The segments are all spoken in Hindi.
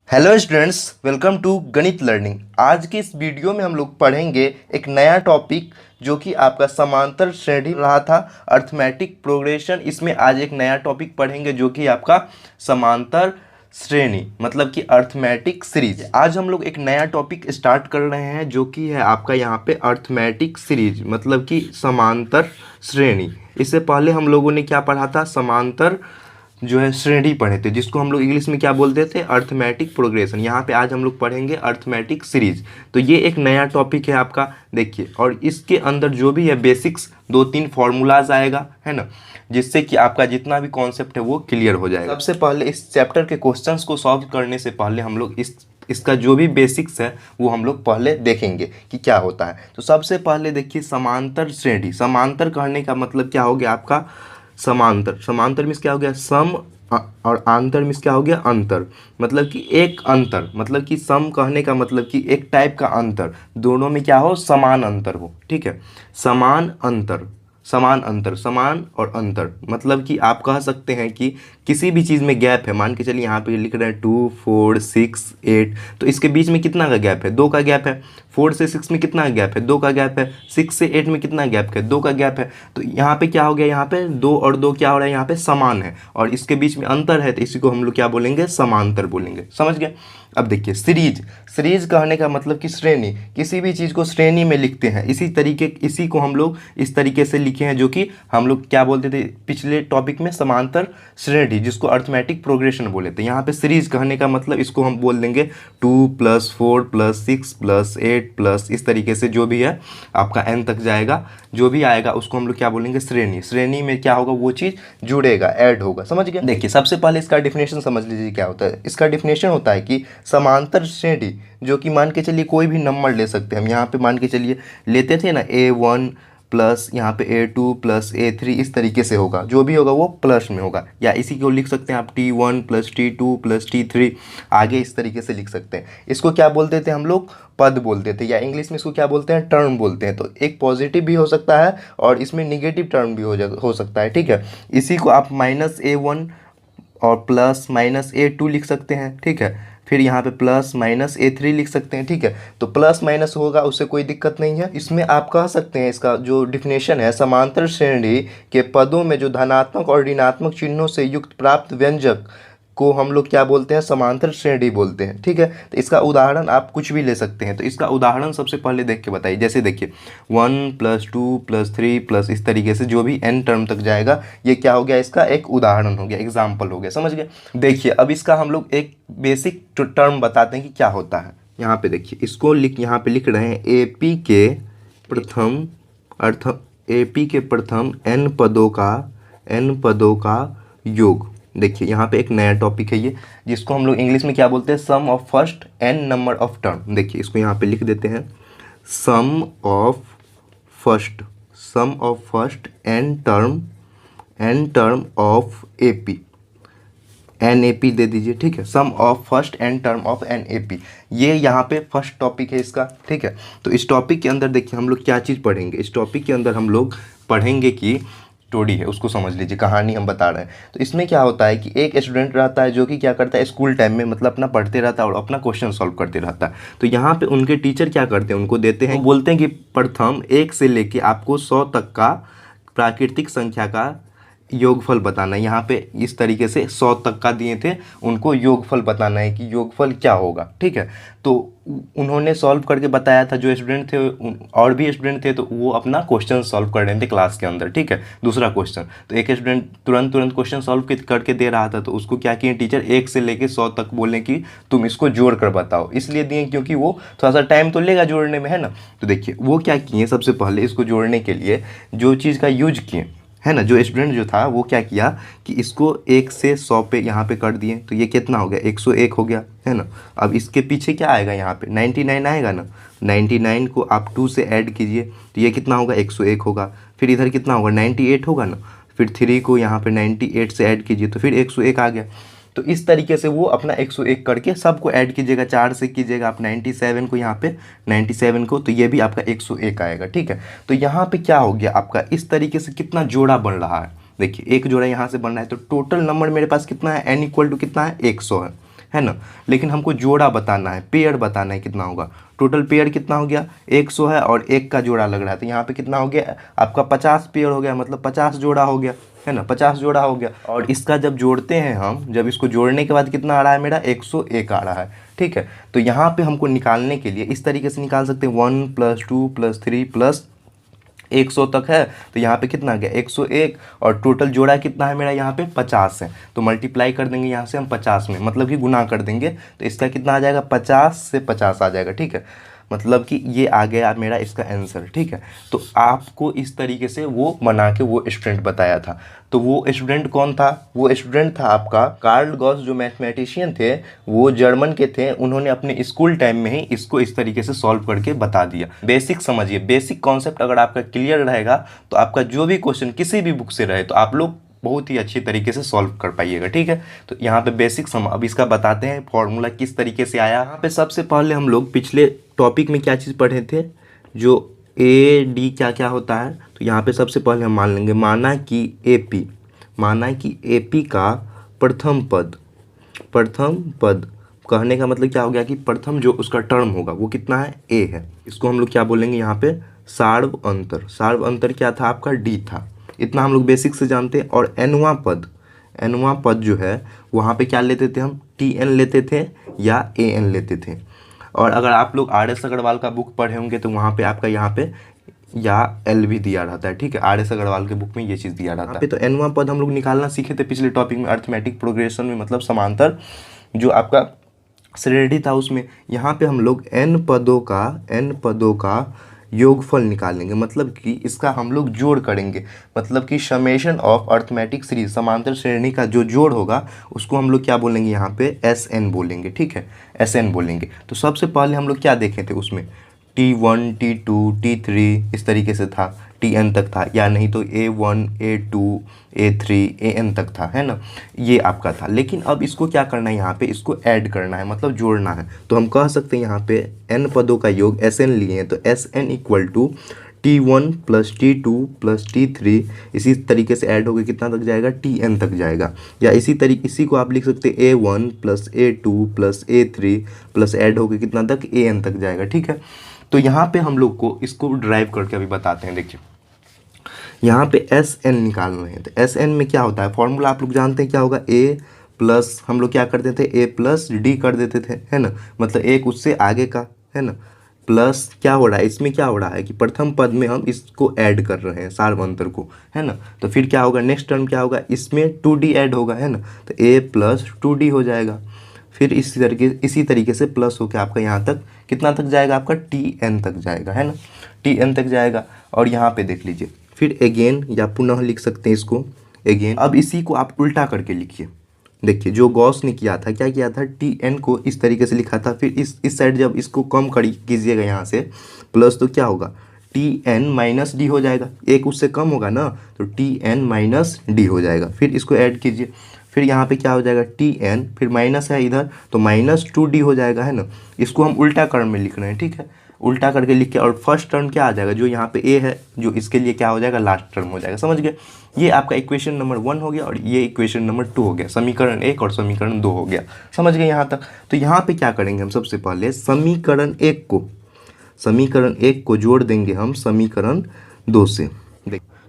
हेलो स्टूडेंट्स, वेलकम टू गणित लर्निंग। आज की इस वीडियो में हम लोग पढ़ेंगे एक नया टॉपिक जो कि आपका समांतर श्रेणी रहा था, अर्थमेटिक प्रोग्रेशन। इसमें आज एक नया टॉपिक पढ़ेंगे जो कि आपका समांतर श्रेणी मतलब कि अर्थमेटिक सीरीज। आज हम लोग एक नया टॉपिक स्टार्ट कर रहे हैं जो कि है आपका यहाँ पे अर्थमेटिक सीरीज मतलब कि समांतर श्रेणी। इससे पहले हम लोगों ने क्या पढ़ा था, समांतर जो है श्रेणी पढ़े थे, जिसको हम लोग इंग्लिश में क्या बोलते थे, अर्थमेटिक प्रोग्रेशन। यहाँ पे आज हम लोग पढ़ेंगे अर्थमेटिक सीरीज। तो ये एक नया टॉपिक है आपका, देखिए। और इसके अंदर जो भी है बेसिक्स 2-3 फॉर्मूलाज आएगा, है ना, जिससे कि आपका जितना भी कॉन्सेप्ट है वो क्लियर हो जाएगा। सबसे पहले इस चैप्टर के क्वेश्चंस को सॉल्व करने से पहले हम लोग इसका जो भी बेसिक्स है वो हम लोग पहले देखेंगे कि क्या होता है। तो सबसे पहले देखिए, समांतर श्रेणी। समांतर कहने का मतलब क्या हो गया आपका, समांतर। समांतर मीन्स क्या हो गया, सम, और आंतर मीन्स क्या हो गया, अंतर। मतलब कि एक अंतर, मतलब कि सम कहने का मतलब कि एक टाइप का अंतर, दोनों में क्या हो, समान अंतर हो। ठीक है, समान अंतर, समान अंतर, समान और अंतर मतलब कि आप कह सकते हैं कि किसी भी चीज़ में गैप है। मान के चलिए यहाँ पे लिख रहे हैं 2, 4, 6, 8, तो इसके बीच में कितना का गैप है, 2 का गैप है। 4 से 6 में कितना गैप है, 2 का गैप है। 6 से 8 में कितना गैप है, 2 का गैप है। तो यहाँ पे क्या हो गया, यहाँ पे 2 और 2 क्या हो रहा है, यहाँ पे समान है, और इसके बीच में अंतर है, तो इसी को हम लोग क्या बोलेंगे, समांतर बोलेंगे। समझ गए। अब देखिए, सीरीज। सीरीज कहने का मतलब कि श्रेणी, किसी भी चीज़ को श्रेणी में लिखते हैं। इसी को हम लोग इस तरीके से लिखे हैं, जो कि हम लोग क्या बोलते थे पिछले टॉपिक में, समांतर श्रेणी, जिसको अर्थमेटिक प्रोग्रेशन बोले थे। यहाँ पे सीरीज कहने का मतलब इसको हम बोल देंगे 2 + 4 + 6 + 8 प्लस, इस तरीके से जो भी है आपका n तक जाएगा, जो भी आएगा उसको हम लोग क्या बोलेंगे, श्रेणी। श्रेणी में क्या होगा, वो चीज़ जुड़ेगा, ऐड होगा। समझ गए। देखिए, सबसे पहले इसका डिफिनेशन समझ लीजिए क्या होता है। इसका डिफिनेशन होता है कि समांतर श्रेणी, जो कि मान के चलिए कोई भी नंबर ले सकते हैं हम। यहाँ पे मान के चलिए लेते थे ना, A1 प्लस यहाँ पे A2 प्लस A3, इस तरीके से होगा, जो भी होगा वो प्लस में होगा। या इसी को लिख सकते हैं आप T1 + T2 + T3, आगे इस तरीके से लिख सकते हैं। इसको क्या बोलते थे हम लोग, पद बोलते थे, या इंग्लिश में इसको क्या बोलते हैं, टर्म बोलते हैं। तो एक पॉजिटिव भी हो सकता है और इसमें निगेटिव टर्म भी हो सकता है। ठीक है, इसी को आप -A1 और +-A2 लिख सकते हैं। ठीक है, फिर यहाँ पे +-A3 लिख सकते हैं। ठीक है, तो प्लस माइनस होगा, उससे कोई दिक्कत नहीं है। इसमें आप कह सकते हैं, इसका जो डिफिनेशन है, समांतर श्रेणी के पदों में जो धनात्मक और ऋणात्मक चिन्हों से युक्त प्राप्त व्यंजक को हम लोग क्या बोलते हैं, समांतर श्रेणी बोलते हैं। ठीक है, तो इसका उदाहरण आप कुछ भी ले सकते हैं। तो इसका उदाहरण सबसे पहले देख के बताइए। जैसे देखिए 1 + 2 + 3 प्लस, इस तरीके से जो भी n टर्म तक जाएगा, ये क्या हो गया, इसका एक उदाहरण हो गया, एग्जाम्पल हो गया। समझ गए। देखिए, अब इसका हम लोग एक बेसिक टर्म बताते हैं कि क्या होता है। यहाँ पे देखिए, इसको यहाँ पे लिख रहे हैं AP के प्रथम n पदों का योग। देखिए, यहाँ पे एक नया टॉपिक है ये, जिसको हम लोग इंग्लिश में क्या बोलते हैं, sum of first n number of term. देखिए, इसको यहाँ पे लिख देते हैं, sum of first n term of AP, NAP दे दीजिए। ठीक है, sum of first n term of NAP, ये यहाँ पे फर्स्ट टॉपिक है इसका। ठीक है, तो इस टॉपिक के अंदर देखिए हम लोग क्या चीज़ पढ़ेंगे। इस टॉपिक के अंदर हम लोग पढ़ेंगे कि स्टोरी है, उसको समझ लीजिए, कहानी हम बता रहे हैं। तो इसमें क्या होता है कि एक स्टूडेंट रहता है जो कि क्या करता है, स्कूल टाइम में मतलब अपना पढ़ते रहता है और अपना क्वेश्चन सॉल्व करते रहता है। तो यहाँ पे उनके टीचर क्या करते हैं, उनको देते हैं, बोलते हैं कि प्रथम 1 से लेके आपको 100 तक का प्राकृतिक संख्या का योगफल बताना है। यहाँ पे इस तरीके से 100 तक का दिए थे, उनको योगफल बताना है कि योगफल क्या होगा। ठीक है, तो उन्होंने सॉल्व करके बताया था। जो स्टूडेंट थे, और भी स्टूडेंट थे, तो वो अपना क्वेश्चन सॉल्व कर रहे थे क्लास के अंदर। ठीक है, दूसरा क्वेश्चन, तो एक स्टूडेंट तुरंत क्वेश्चन सॉल्व करके दे रहा था, तो उसको क्या किए टीचर, 1 से लेके 100 तक बोले कि तुम इसको जोड़ कर बताओ। इसलिए दिए क्योंकि वो थोड़ा सा टाइम तो लेगा जोड़ने में, है ना। तो देखिए वो क्या किए, सबसे पहले इसको जोड़ने के लिए जो चीज़ का यूज किए, है ना, जो स्टूडेंट जो था वो क्या किया कि इसको 1 से 100 पे यहाँ पे कर दिए। तो ये कितना हो गया, 101 हो गया, है ना। अब इसके पीछे क्या आएगा, यहाँ पे 99 आएगा ना। 99 को आप 2 से ऐड कीजिए, तो ये कितना होगा, 101 होगा। फिर इधर कितना होगा, 98 होगा ना। फिर 3 को यहाँ पे 98 से ऐड कीजिए, तो फिर 101 आ गया। तो इस तरीके से वो अपना 101 करके सबको ऐड कीजिएगा, 4 से कीजिएगा आप 97 को, यहाँ पे 97 को, तो ये भी आपका 101 आएगा। ठीक है, तो यहाँ पे क्या हो गया आपका, इस तरीके से कितना जोड़ा बन रहा है। देखिए, एक जोड़ा यहाँ से बन रहा है, तो टोटल नंबर मेरे पास कितना है, n = कितना है, 100 है। है ना। लेकिन हमको जोड़ा बताना है, पेयर बताना है कितना होगा। टोटल पेयर कितना हो गया 100 है और एक का जोड़ा लग रहा है, तो यहाँ पे कितना हो गया आपका 50 पेयर हो गया, मतलब 50 जोड़ा हो गया, है ना, 50 जोड़ा हो गया। और इसका जब जोड़ते हैं हम, जब इसको जोड़ने के बाद कितना आ रहा है मेरा 101 आ रहा है, ठीक है। तो यहाँ पे हमको निकालने के लिए इस तरीके से निकाल सकते हैं 1 + 2 + 3 + 100 तक है, तो यहाँ पे कितना आ गया 101। और टोटल जोड़ा कितना है मेरा यहाँ पे 50 है, तो मल्टीप्लाई कर देंगे यहाँ से हम 50 में, मतलब कि गुना कर देंगे, तो इसका कितना आ जाएगा 50 से 50 आ जाएगा, ठीक है। मतलब कि ये आ गया मेरा इसका आंसर, ठीक है। तो आपको इस तरीके से वो बना के वो स्टूडेंट बताया था। तो वो स्टूडेंट कौन था? वो स्टूडेंट था आपका कार्ल गॉस, जो मैथमेटिशियन थे, वो जर्मन के थे। उन्होंने अपने स्कूल टाइम में ही इसको इस तरीके से सॉल्व करके बता दिया। बेसिक समझिए, बेसिक कॉन्सेप्ट अगर आपका क्लियर रहेगा तो आपका जो भी क्वेश्चन किसी भी बुक से रहे तो आप लोग बहुत ही अच्छी तरीके से सॉल्व कर पाइएगा, ठीक है। तो यहाँ पे बेसिक अब इसका बताते हैं फॉर्मूला किस तरीके से आया। यहाँ पे सबसे पहले हम लोग पिछले टॉपिक में क्या चीज़ पढ़े थे, जो ए डी क्या क्या होता है। तो यहाँ पे सबसे पहले हम मान लेंगे, माना कि ए पी का प्रथम पद कहने का मतलब क्या हो गया कि प्रथम जो उसका टर्म होगा वो कितना है ए है। इसको हम लोग क्या बोलेंगे यहाँ पे सार्व अंतर क्या था आपका डी था। इतना हम लोग बेसिक से जानते हैं। और एनवां पद जो है वहाँ पे क्या लेते थे हम, टी एन लेते थे या ए एन लेते थे। और अगर आप लोग RS अग्रवाल का बुक पढ़े होंगे तो वहाँ पे आपका यहाँ पे या एल भी दिया रहता है, ठीक है। RS अग्रवाल के बुक में ये चीज़ दिया रहता है। तो एनवां पद हम लोग निकालना सीखे थे पिछले टॉपिक में, अर्थमेटिक प्रोग्रेशन में, मतलब समांतर जो आपका श्रेणी था उसमें। यहाँ पे हम लोग एन पदों का योगफल निकालेंगे, मतलब कि इसका हम लोग जोड़ करेंगे, मतलब कि समेशन ऑफ अर्थमेटिक सीरीज, समांतर श्रेणी का जो जोड़ होगा उसको हम लोग क्या बोलेंगे यहाँ पे SN बोलेंगे, ठीक है, SN बोलेंगे। तो सबसे पहले हम लोग क्या देखे थे उसमें, T1 T2 T3 इस तरीके से था, TN तक था, या नहीं तो A1 A2 A3 AN तक था, है ना, ये आपका था। लेकिन अब इसको क्या करना है, यहाँ पे इसको ऐड करना है, मतलब जोड़ना है। तो हम कह सकते हैं यहाँ पे n पदों का योग SN लिए हैं, तो SN = T1 + T2 + T3, इसी तरीके से ऐड होकर कितना तक जाएगा TN तक जाएगा। या इसी को आप लिख सकते हैं A1 + A2 + A3 plus add होकर कितना तक AN तक जाएगा, ठीक है। तो यहाँ पे हम लोग को इसको ड्राइव करके अभी बताते हैं। देखिए यहाँ पे SN निकाल रहे हैं, तो SN में क्या होता है, फॉर्मूला आप लोग जानते हैं क्या होगा, A+ हम लोग क्या करते थे A + D कर देते थे, है ना, मतलब एक उससे आगे का, है ना, प्लस क्या हो रहा है इसमें, क्या हो रहा है कि प्रथम पद में हम इसको ऐड कर रहे हैं सार्वंतर को, है ना। तो फिर क्या होगा, नेक्स्ट टर्म क्या होगा, इसमें 2D ऐड होगा, है ना, तो A + 2D हो जाएगा। फिर इसी तरीके से प्लस होकर आपका यहाँ तक कितना तक जाएगा, आपका TN तक जाएगा, है ना, TN तक जाएगा। और यहाँ पे देख लीजिए, फिर अगेन या पुनः लिख सकते हैं इसको अगेन। अब इसी को आप उल्टा करके लिखिए। देखिए जो गॉस ने किया था, क्या किया था, TN को इस तरीके से लिखा था, फिर इस साइड जब इसको कम कीजिएगा यहाँ से प्लस, तो क्या होगा TN - D हो जाएगा, एक उससे कम होगा ना, तो TN - D हो जाएगा। फिर इसको ऐड कीजिए, फिर यहाँ पे क्या हो जाएगा TN, फिर माइनस है इधर तो -2D हो जाएगा, है ना। इसको हम उल्टा क्रम में लिख रहे हैं, ठीक है, उल्टा करके लिख के। और फर्स्ट टर्म क्या आ जाएगा, जो यहाँ पे A है, जो इसके लिए क्या हो जाएगा, लास्ट टर्म हो जाएगा, समझ गए। ये आपका इक्वेशन नंबर 1 हो गया और ये इक्वेशन नंबर 2 हो गया, समीकरण 1 और समीकरण 2 हो गया, समझ गए यहाँ तक। तो यहाँ पे क्या करेंगे हम, सबसे पहले समीकरण 1 को जोड़ देंगे हम समीकरण 2 से।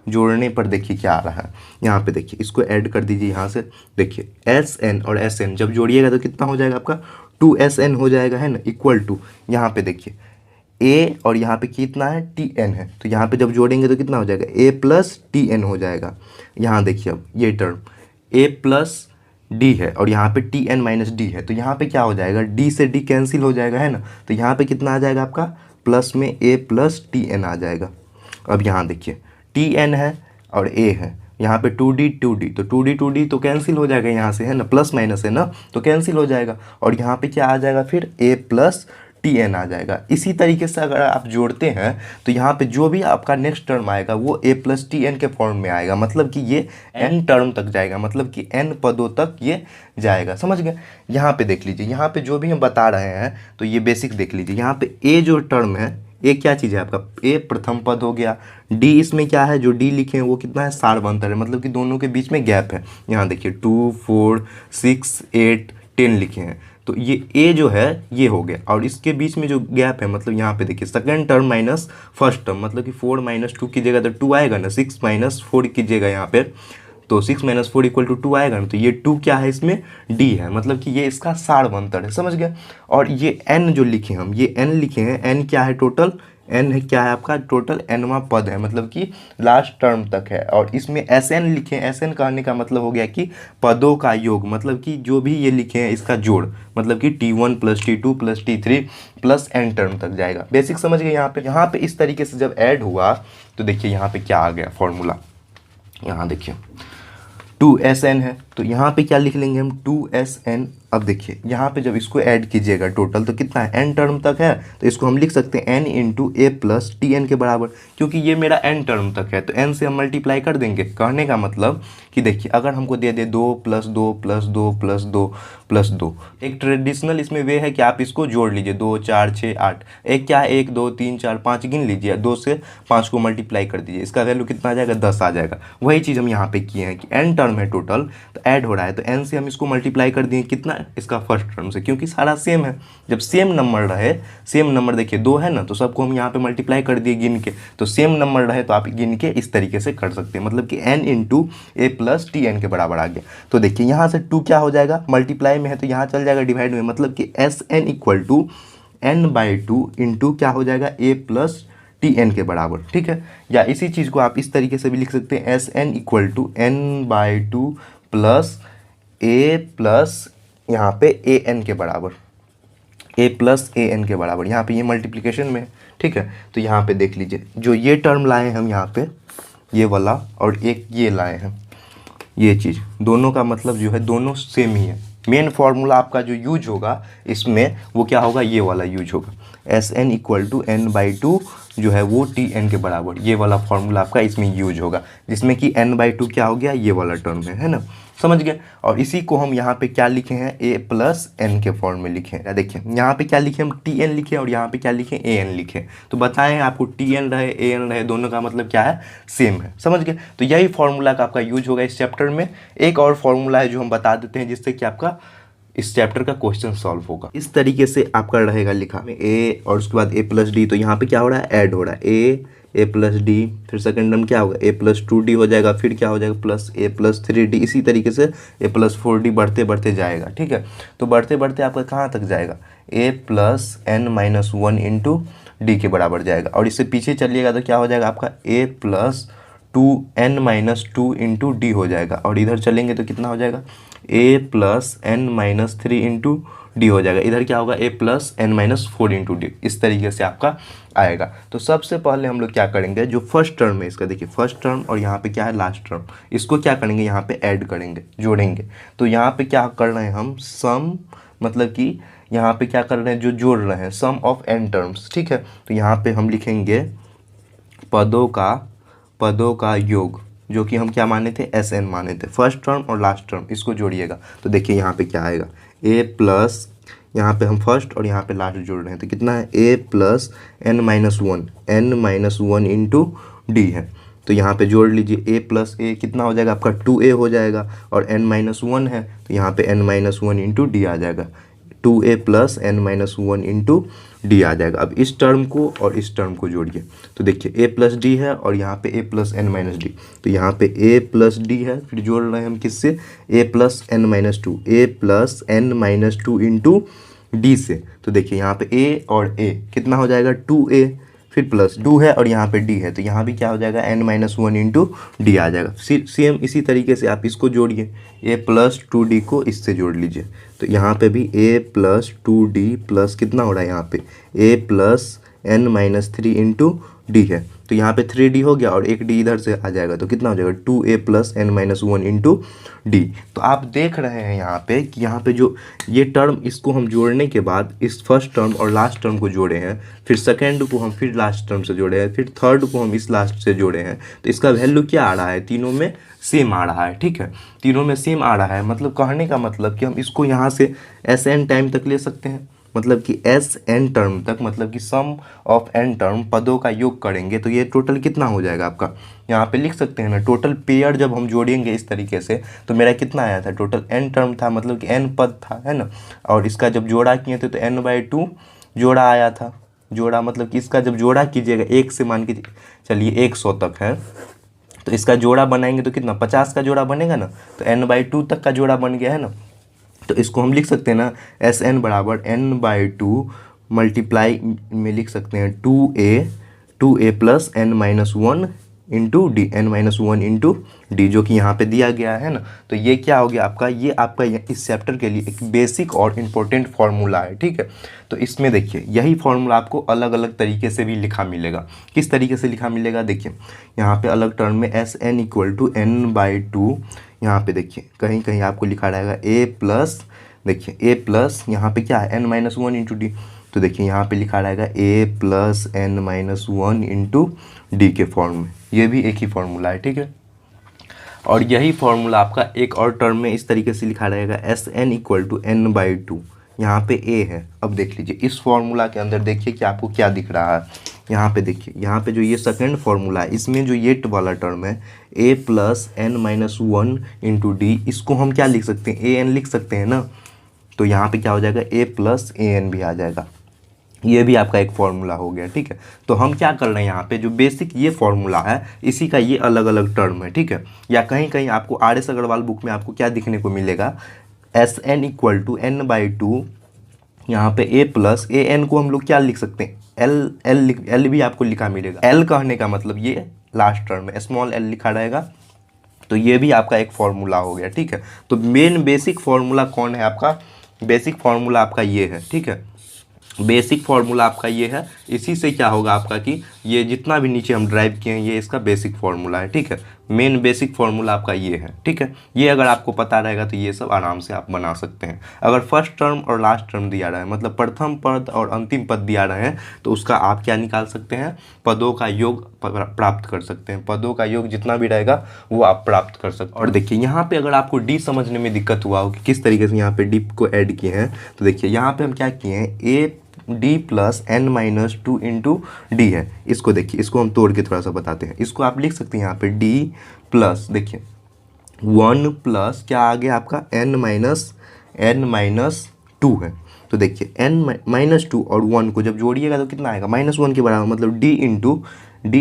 जोड़ने पर देखिए क्या आ रहा है, यहाँ पे देखिए, इसको ऐड कर दीजिए यहाँ से। देखिए SN और SN जब जोड़िएगा तो कितना हो जाएगा आपका 2SN हो जाएगा, है ना, इक्वल टू, यहाँ पे देखिए A और यहाँ पे कितना है TN है, तो यहाँ पे जब जोड़ेंगे तो कितना हो जाएगा A + TN हो जाएगा। यहाँ देखिए अब ये टर्म A + D है और यहाँ पे TN - D है, तो यहाँ पे क्या हो जाएगा, D से D कैंसिल हो जाएगा, है ना। तो यहाँ पे कितना आ जाएगा आपका, प्लस में A + TN आ जाएगा। अब यहाँ देखिए TN है और A है, यहाँ पे 2D तो 2D तो कैंसिल हो जाएगा यहाँ से, है ना, प्लस माइनस है ना, तो कैंसिल हो जाएगा। और यहाँ पे क्या आ जाएगा, फिर A + TN आ जाएगा। इसी तरीके से अगर आप जोड़ते हैं तो यहाँ पे जो भी आपका नेक्स्ट टर्म आएगा वो A + TN के फॉर्म में आएगा, मतलब कि ये N टर्म तक जाएगा, मतलब कि N पदों तक ये जाएगा, समझ गए। यहाँ पे देख लीजिए, यहाँ पे जो भी हम बता रहे हैं तो ये बेसिक देख लीजिए। यहाँ पे A जो टर्म है, ए क्या चीज़ है आपका, ए प्रथम पद हो गया। डी इसमें क्या है, जो डी लिखे हैं वो कितना है, सार्वंतर है, मतलब कि दोनों के बीच में गैप है। यहाँ देखिए 2 4 6 8 10 लिखे हैं, तो ये ए जो है ये हो गया, और इसके बीच में जो गैप है मतलब यहाँ पे देखिए second term minus first term, मतलब कि 4 माइनस 2 कीजिएगा तो 2 आएगा ना, 6 माइनस 4 कीजिएगा यहाँ पे तो 6 माइनस 4 इक्वल टू 2 आएगा ना। तो ये 2 क्या है इसमें, डी है, मतलब कि ये इसका सारवंतर है, समझ गया। और ये एन जो लिखे हम, ये एन लिखे हैं, एन क्या है टोटल, एन है क्या है आपका टोटल एनवा पद है, मतलब कि लास्ट टर्म तक है। और इसमें एस एन लिखे हैं, एस एन कहने का मतलब हो गया कि पदों का योग, मतलब कि जो भी ये लिखे हैं इसका जोड़, मतलब कि T1 plus T2 plus T3 plus n term तक जाएगा। बेसिक समझ गए। यहाँ पे इस तरीके से जब ऐड हुआ तो देखिए यहाँ पे क्या आ गया फॉर्मूला, यहाँ देखिए 2SN है, तो यहाँ पे क्या लिख लेंगे हम 2SN। अब देखिए यहाँ पे जब इसको ऐड कीजिएगा टोटल तो कितना है, n टर्म तक है, तो इसको हम लिख सकते हैं n इंटू ए प्लस टी एन के बराबर, क्योंकि ये मेरा n टर्म तक है तो n से हम मल्टीप्लाई कर देंगे। कहने का मतलब कि देखिए अगर हमको दे दे 2 प्लस 2 प्लस 2 प्लस 2 प्लस 2, एक ट्रेडिशनल इसमें वे है कि आप इसको जोड़ लीजिए 2 4 6 8, एक क्या है 1 2 3 4 5 गिन लीजिए, 2 से 5 को मल्टीप्लाई कर दीजिए, इसका वैल्यू कितना आ जाएगा 10 आ जाएगा। वही चीज़ हम यहाँ पे किए हैं कि n टर्म है टोटल तो ऐड हो रहा है, तो n से हम इसको मल्टीप्लाई कर दिए कितना, इसका फर्स्ट टर्म से, क्योंकि सारा सेम है। जब सेम नंबर रहे, सेम नंबर देखिए 2 है ना, तो सबको हम यहाँ पे मल्टीप्लाई कर दिए गिन के, तो सेम नंबर रहे तो आप गिन के इस तरीके से कर सकते हैं, मतलब कि n इंटू ए प्लस टी एन के बराबर आ गया। तो देखिए यहाँ से 2 क्या हो जाएगा, मल्टीप्लाई में है तो यहाँ चल जाएगा डिवाइड में, मतलब कि S n equal to n/2 into क्या हो जाएगा ए प्लस टी एन के बराबर, ठीक है। या इसी चीज़ को आप इस तरीके से भी लिख सकते हैं, S n equal to n/2 plus a plus यहाँ पे ए एन के बराबर, ए प्लस ए एन के बराबर, यहाँ पे ये मल्टीप्लिकेशन में, ठीक है। तो यहाँ पे देख लीजिए जो ये टर्म लाए हम यहाँ पे, ये वाला और एक ये लाए हैं, ये चीज़ दोनों का मतलब जो है दोनों सेम ही है। मेन फार्मूला आपका जो यूज होगा इसमें वो क्या होगा, ये वाला यूज होगा, S n equal to n/2 जो है वो टी एन के बराबर, ये वाला फार्मूला आपका इसमें यूज होगा, जिसमें कि n/2 क्या हो गया, ये वाला टर्म है ना, समझ गए। और इसी को हम यहाँ पे क्या लिखे हैं, ए प्लस एन के फॉर्म में लिखे हैं। देखिए यहाँ पे क्या लिखे हम टी एन लिखे और यहाँ पे क्या लिखे ए एन लिखे, तो बताएं आपको टी एन रहे ए एन रहे दोनों का मतलब क्या है, सेम है, समझ गए। तो यही फार्मूला का आपका यूज होगा इस चैप्टर में। एक और फार्मूला है जो हम बता देते हैं जिससे कि आपका इस चैप्टर का क्वेश्चन सॉल्व होगा। इस तरीके से आपका रहेगा लिखा में ए और उसके बाद ए प्लस डी, तो यहाँ पे क्या हो रहा है, ऐड हो रहा है ए प्लस डी, फिर सेकंड टर्म क्या होगा ए प्लस 2d हो जाएगा, फिर क्या हो जाएगा प्लस ए प्लस 3d, इसी तरीके से ए प्लस 4d बढ़ते बढ़ते जाएगा, ठीक है। तो बढ़ते बढ़ते आपका कहाँ तक जाएगा, ए प्लस n-1 इंटू डी के बराबर जाएगा। और इससे पीछे चलिएगा तो क्या हो जाएगा आपका ए प्लस 2n-2 इंटू डी हो जाएगा, और इधर चलेंगे तो कितना हो जाएगा ए प्लस n-3 इंटू डी हो जाएगा, इधर क्या होगा ए प्लस n-4 इंटू डी, इस तरीके से आपका आएगा। तो सबसे पहले हम लोग क्या करेंगे, जो फर्स्ट टर्म है इसका देखिए, फर्स्ट टर्म और यहाँ पे क्या है लास्ट टर्म, इसको क्या करेंगे यहाँ पे ऐड करेंगे, जोड़ेंगे। तो यहाँ पे क्या कर रहे हैं हम, सम, मतलब कि यहाँ पे क्या कर रहे हैं, जो जोड़ रहे हैं सम ऑफ n टर्म्स, ठीक है। तो यहाँ पे हम लिखेंगे पदों का योग, जो कि हम क्या माने थे, एस एन माने थे, फर्स्ट टर्म और लास्ट टर्म, इसको जोड़िएगा। तो देखिए यहाँ पे क्या आएगा, ए प्लस, यहाँ पे हम फर्स्ट और यहाँ पे लास्ट जोड़ रहे हैं तो कितना है ए प्लस n-1 इंटू डी है। तो यहाँ पे जोड़ लीजिए ए प्लस ए कितना हो जाएगा आपका 2a हो जाएगा, और n-1 है तो यहाँ पे n-1 इंटू डी आ जाएगा, 2a plus n-1 into D आ जाएगा। अब इस टर्म को और इस टर्म को जोड़िए, तो देखिए a प्लस डी है और यहाँ पे a प्लस n-d, तो यहाँ पे a प्लस डी है, फिर जोड़ रहे हैं हम किससे, a plus n-2, a plus n-2 into D से। तो देखिए यहाँ पे a और a कितना हो जाएगा 2a, फिर प्लस 2 है और यहाँ पे d है, तो यहाँ भी क्या हो जाएगा n-1 इंटू डी आ जाएगा। सेम इसी तरीके से आप इसको जोड़िए, a प्लस 2d को इससे जोड़ लीजिए, तो यहाँ पे भी a प्लस 2d प्लस कितना हो रहा है यहाँ पे a plus n-3 into D है, तो यहाँ पे 3d हो गया और एक d इधर से आ जाएगा, तो कितना हो जाएगा 2a plus n-1 into d. तो आप देख रहे हैं यहाँ पे कि यहाँ पे जो ये टर्म, इसको हम जोड़ने के बाद इस फर्स्ट टर्म और लास्ट टर्म को जोड़े हैं, फिर सेकेंड को हम फिर लास्ट टर्म से जोड़े हैं, फिर थर्ड को हम इस लास्ट से जोड़े हैं, तो इसका वैल्यू क्या आ रहा है, तीनों में सेम आ रहा है, ठीक है, तीनों में सेम आ रहा है। मतलब कहने का मतलब कि हम इसको यहाँ से एस एन टाइम तक ले सकते हैं, मतलब कि एस एन टर्म तक, मतलब कि सम ऑफ एन टर्म पदों का योग करेंगे तो ये टोटल कितना हो जाएगा आपका, यहाँ पे लिख सकते हैं ना। टोटल पेयर जब हम जोड़ेंगे इस तरीके से तो मेरा कितना आया था, टोटल एन टर्म था, मतलब कि एन पद था, है ना। और इसका जब जोड़ा किए थे तो n/2 जोड़ा आया था। जोड़ा मतलब कि इसका जब जोड़ा कीजिएगा, एक से मान के चलिए 100 तक है, तो इसका जोड़ा बनाएंगे तो कितना, 50 का जोड़ा बनेगा ना, तो n/2 तक का जोड़ा बन गया, है ना। तो इसको हम लिख सकते हैं ना, Sn बराबर n/2 मल्टीप्लाई में लिख सकते हैं 2a plus n-1 into D, n-1 into D, जो कि यहाँ पे दिया गया है ना। तो ये क्या हो गया आपका, ये आपका इस चैप्टर के लिए एक बेसिक और इम्पोर्टेंट फार्मूला है, ठीक है। तो इसमें देखिए यही फार्मूला आपको अलग अलग तरीके से भी लिखा मिलेगा। किस तरीके से लिखा मिलेगा, देखिए यहाँ पे अलग टर्म में Sn इक्वल टू n/2, यहाँ पे देखिए कहीं कहीं आपको लिखा रहेगा a प्लस, देखिए a प्लस यहाँ पे क्या है n-1 इंटू डी, तो देखिए यहाँ पे लिखा रहेगा a plus n-1 into D के फॉर्म में। ये भी एक ही फॉर्मूला है, ठीक है। और यही फॉर्मूला आपका एक और टर्म में इस तरीके से लिखा रहेगा Sn इक्वल टू n/2, यहाँ पे a है। अब देख लीजिए इस फॉर्मूला के अंदर देखिए कि आपको क्या दिख रहा है। यहाँ पे देखिए, यहाँ पे जो ये सेकंड फॉर्मूला है इसमें जो ये वाला टर्म है a plus n-1 into D, इसको हम क्या लिख सकते हैं, an लिख सकते हैं ना। तो यहाँ पे क्या हो जाएगा, a प्लस an भी आ जाएगा। ये भी आपका एक फॉर्मूला हो गया, ठीक है। तो हम क्या कर रहे हैं, यहाँ पे जो बेसिक ये फॉर्मूला है इसी का ये अलग अलग टर्म है, ठीक है। या कहीं कहीं आपको RS अग्रवाल बुक में आपको क्या दिखने को मिलेगा, Sn इक्वल टू n/2, यहाँ पे a प्लस an को हम लोग क्या लिख सकते हैं, L भी आपको लिखा मिलेगा। L कहने का मतलब ये लास्ट टर्म है, स्मॉल l लिखा रहेगा। तो ये भी आपका एक फॉर्मूला हो गया, ठीक है। तो मेन बेसिक फॉर्मूला कौन है आपका, बेसिक फॉर्मूला आपका ये है, ठीक है। बेसिक फार्मूला आपका ये है। इसी से क्या होगा आपका कि ये जितना भी नीचे हम ड्राइव किए हैं ये इसका बेसिक फार्मूला है, ठीक है। मेन बेसिक फार्मूला आपका ये है, ठीक है। ये अगर आपको पता रहेगा तो ये सब आराम से आप बना सकते हैं। अगर फर्स्ट टर्म और लास्ट टर्म दिया रहा है, मतलब प्रथम पद और अंतिम पद दिया रहे हैं, तो उसका आप क्या निकाल सकते हैं, पदों का योग प्राप्त कर सकते हैं। पदों का योग जितना भी रहेगा वो आप प्राप्त कर सकते हैं। और देखिए यहाँ पे अगर आपको डी समझने में दिक्कत हुआ हो कि किस तरीके से यहाँ पे डी को ऐड किए हैं, तो देखिए यहाँ पे हम क्या किए हैं, A D plus n-2 into D है। इसको देखिए, इसको हम तोड़ के थोड़ा सा बताते हैं। इसको आप लिख सकते हैं यहाँ पे डी प्लस, देखिए 1 प्लस क्या आ गया आपका n-2 है। तो देखिए n-2 और 1 को जब जोड़िएगा तो कितना आएगा, -1 के बराबर, मतलब डी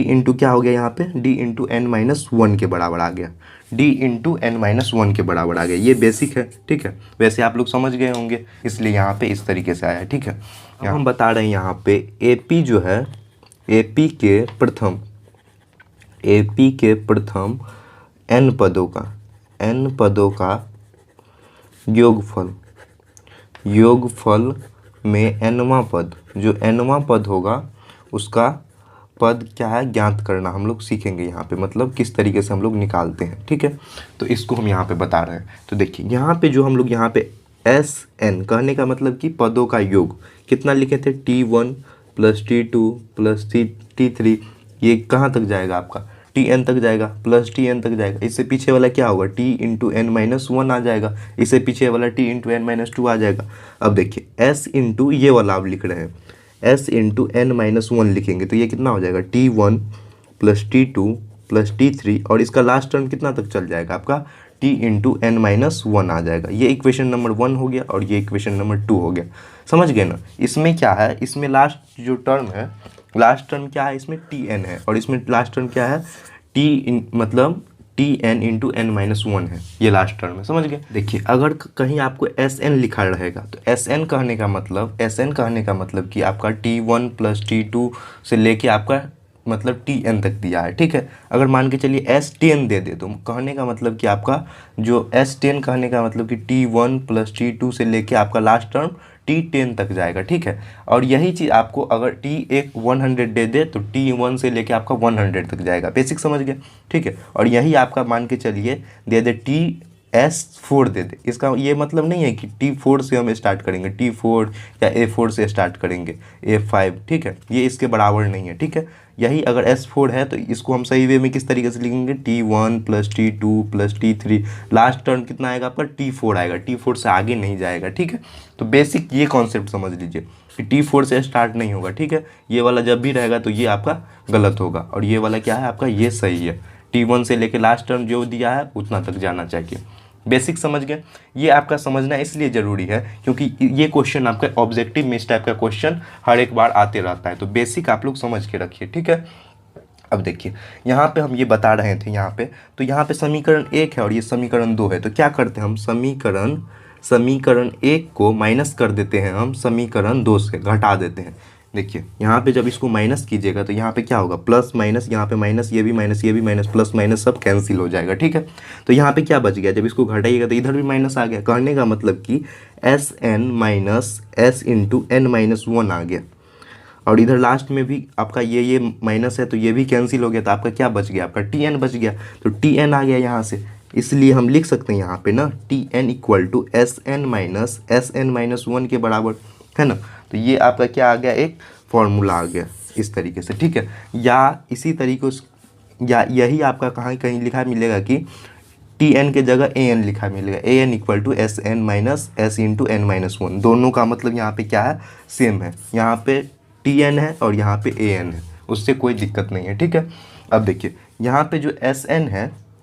इंटू क्या हो गया यहाँ पे, डी इंटू n-1 के बराबर आ गया, डी इंटू n-1 के बराबर आ गया। ये बेसिक है, ठीक है। वैसे आप लोग समझ गए होंगे, इसलिए यहाँ पे इस तरीके से आया है, ठीक है। यहाँ हम बता रहे हैं यहाँ पे एपी जो है, एपी के प्रथम n पदों का योगफल में nवां पद, जो nवां पद होगा उसका पद क्या है ज्ञात करना हम लोग सीखेंगे यहाँ पे, मतलब किस तरीके से हम लोग निकालते हैं, ठीक है। तो इसको हम यहाँ पे बता रहे हैं। तो देखिए यहाँ पे जो हम लोग यहाँ पे Sn कहने का मतलब कि पदों का योग कितना लिखे थे, T1 plus T2 plus T3, ये कहाँ तक जाएगा आपका, Tn तक जाएगा, प्लस Tn तक जाएगा। इससे पीछे वाला क्या होगा, T इंटू n-1 आ जाएगा। इससे पीछे वाला T इंटू n-2 आ जाएगा। अब देखिए S इंटू ये वाला आप लिख रहे हैं, S इंटू n-1 लिखेंगे तो ये कितना हो जाएगा, T1 plus T2 plus T3, और इसका लास्ट टर्म कितना तक चल जाएगा आपका, T इंटू n-1 आ जाएगा। ये इक्वेशन नंबर 1 हो गया और ये इक्वेशन नंबर 2 हो गया। समझ गए ना। इसमें क्या है, इसमें लास्ट जो टर्म है, लास्ट टर्म क्या है, इसमें Tn है, और इसमें लास्ट टर्म क्या है, मतलब Tn इंटू n-1 है, ये लास्ट टर्म है। समझ गए। देखिए अगर कहीं आपको Sn लिखा रहेगा तो Sn कहने का मतलब कि आपका T1 प्लस T2 से लेके आपका मतलब Tn तक दिया है, ठीक है। अगर मान के चलिए S10 दे तो कहने का मतलब कि आपका जो S10 कहने का मतलब कि T1 प्लस T2 से लेके आपका लास्ट टर्म T10 तक जाएगा, ठीक है। और यही चीज़ आपको अगर T100 दे तो T1 से लेके आपका 100 तक जाएगा। बेसिक समझ गए, ठीक है। और यही आपका मान के चलिए दे S4 दे दे, इसका ये मतलब नहीं है कि T4 से हम स्टार्ट करेंगे, T4 या A4 से स्टार्ट करेंगे, A5, ठीक है, ये इसके बराबर नहीं है, ठीक है। यही अगर S4 है तो इसको हम सही वे में किस तरीके से लिखेंगे, T1 plus T2 plus T3, last term कितना आएगा आपका, T4 आएगा, T4 से आगे नहीं जाएगा, ठीक है। तो बेसिक ये कॉन्सेप्ट समझ लीजिए कि T4 से स्टार्ट नहीं होगा, ठीक है। ये वाला जब भी रहेगा तो ये आपका गलत होगा, और ये वाला क्या है आपका, ये सही है। T1 से लेके लास्ट टर्म जो दिया है उतना तक जाना चाहिए। बेसिक समझ गए। ये आपका समझना इसलिए ज़रूरी है क्योंकि ये क्वेश्चन आपका ऑब्जेक्टिव में इस टाइप का क्वेश्चन हर एक बार आते रहता है, तो बेसिक आप लोग समझ के रखिए, ठीक है। अब देखिए यहाँ पे हम ये बता रहे थे यहाँ पे, तो यहाँ पे समीकरण 1 है और ये समीकरण 2 है, तो क्या करते हैं हम, समीकरण 1 को माइनस कर देते हैं, हम समीकरण 2 से घटा देते हैं। देखिए यहाँ पे जब इसको माइनस कीजिएगा तो यहाँ पे क्या होगा, प्लस माइनस, यहाँ पे माइनस, ये भी माइनस, ये भी माइनस, प्लस माइनस सब कैंसिल हो जाएगा, ठीक है। तो यहाँ पे क्या बच गया, जब इसको घटाइएगा तो इधर भी माइनस आ गया, कहने का मतलब कि Sn minus S into n minus 1 आ गया, और इधर लास्ट में भी आपका ये माइनस है तो ये भी कैंसिल हो गया, तो आपका क्या बच गया, आपका Tn बच गया, तो Tn आ गया यहाँ से, इसलिए हम लिख सकते हैं यहाँ पे ना Tn equal to Sn minus 1 के बराबर, है ना। तो ये आपका क्या आ गया, एक फॉर्मूला आ गया इस तरीके से, ठीक है। या इसी तरीके से, या यही आपका कहाँ कहीं लिखा मिलेगा कि Tn के जगह An लिखा मिलेगा, An equal to Sn minus S into n minus 1, दोनों का मतलब यहाँ पे क्या है, सेम है, यहाँ पे Tn है और यहाँ पे An है, उससे कोई दिक्कत नहीं है, ठीक है। अब देखिए यहाँ पे जो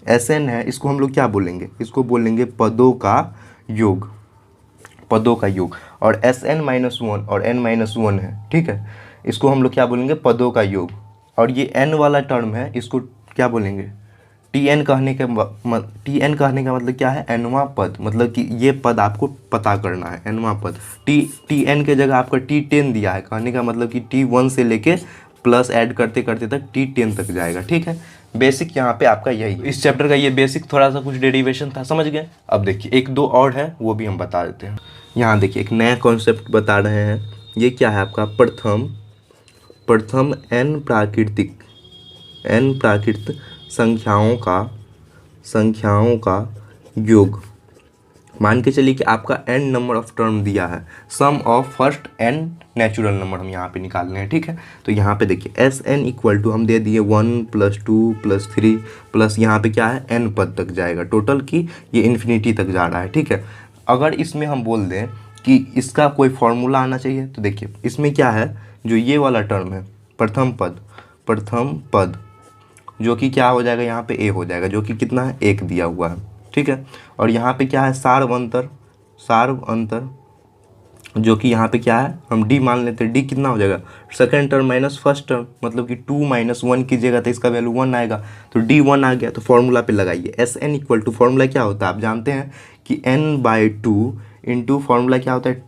Sn है इसको हम लोग क्या बोलेंगे, इसको बोलेंगे पदों का योग, पदों का योग, और Sn माइनस 1 और n माइनस 1 है, ठीक है, इसको हम लोग क्या बोलेंगे, पदों का योग। और ये n वाला टर्म है, इसको क्या बोलेंगे, Tn कहने का मतलब क्या है, nवां पद, मतलब कि ये पद आपको पता करना है, nवां पद। Tn के जगह आपका T10 दिया है, कहने का मतलब कि T1 से लेके प्लस ऐड करते करते तक T10 तक जाएगा, ठीक है। बेसिक यहाँ पे आपका यही, इस चैप्टर का ये बेसिक थोड़ा सा कुछ डेरिवेशन था, समझ गए। अब देखिए एक दो और है वो भी हम बता देते हैं। यहाँ देखिए एक नया कॉन्सेप्ट बता रहे हैं, ये क्या है आपका, प्रथम n प्राकृतिक संख्याओं का योग। मान के चलिए कि आपका n नंबर ऑफ टर्म दिया है, sum of first n natural number हम यहाँ पे निकालने हैं, ठीक है। तो यहाँ पे देखिए Sn इक्वल टू हम दे दिए 1 प्लस 2 प्लस 3 प्लस यहाँ पे क्या है, n पद तक जाएगा टोटल की, ये इन्फिनिटी तक जा रहा है, ठीक है। अगर इसमें हम बोल दें कि इसका कोई फॉर्मूला आना चाहिए, तो देखिए इसमें क्या है, जो ये वाला टर्म है प्रथम पद जो कि क्या हो जाएगा, यहाँ पे a हो जाएगा, जो कि कितना है, 1 दिया हुआ है, ठीक है। और यहाँ पे क्या है, सार्व अंतर जो कि यहाँ पे क्या है, हम d मान लेते हैं, d कितना हो जाएगा, second term minus first term, मतलब कि 2 माइनस 1 कीजिएगा तो इसका वैल्यू 1 आएगा, तो d 1 आ गया। तो फॉर्मूला पे लगाइए, Sn इक्वल टू, फॉर्मूला क्या होता है आप जानते हैं कि n/2 इंटू फॉर्मूला क्या होता है,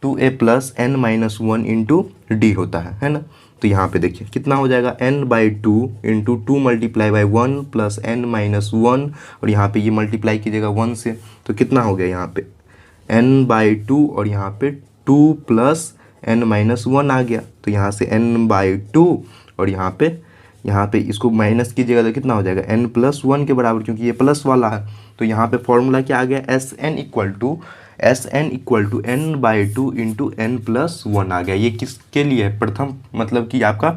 2a plus n minus 1 into D होता है ना। तो यहाँ पे देखिए कितना हो जाएगा, n/2 into 2 multiply by 1 plus n minus 1, और यहाँ पे ये मल्टीप्लाई कीजिएगा 1 से, तो कितना हो गया यहाँ पे n/2 और यहाँ पे 2 प्लस n माइनस 1 आ गया, तो यहाँ से n/2 और यहाँ पे इसको माइनस कीजिएगा तो कितना हो जाएगा, n प्लस 1 के बराबर, क्योंकि ये प्लस वाला है। तो यहाँ पे फॉर्मूला क्या आ गया, Sn equal to n/2 into n plus 1 आ गया। ये किसके लिए है, प्रथम मतलब कि आपका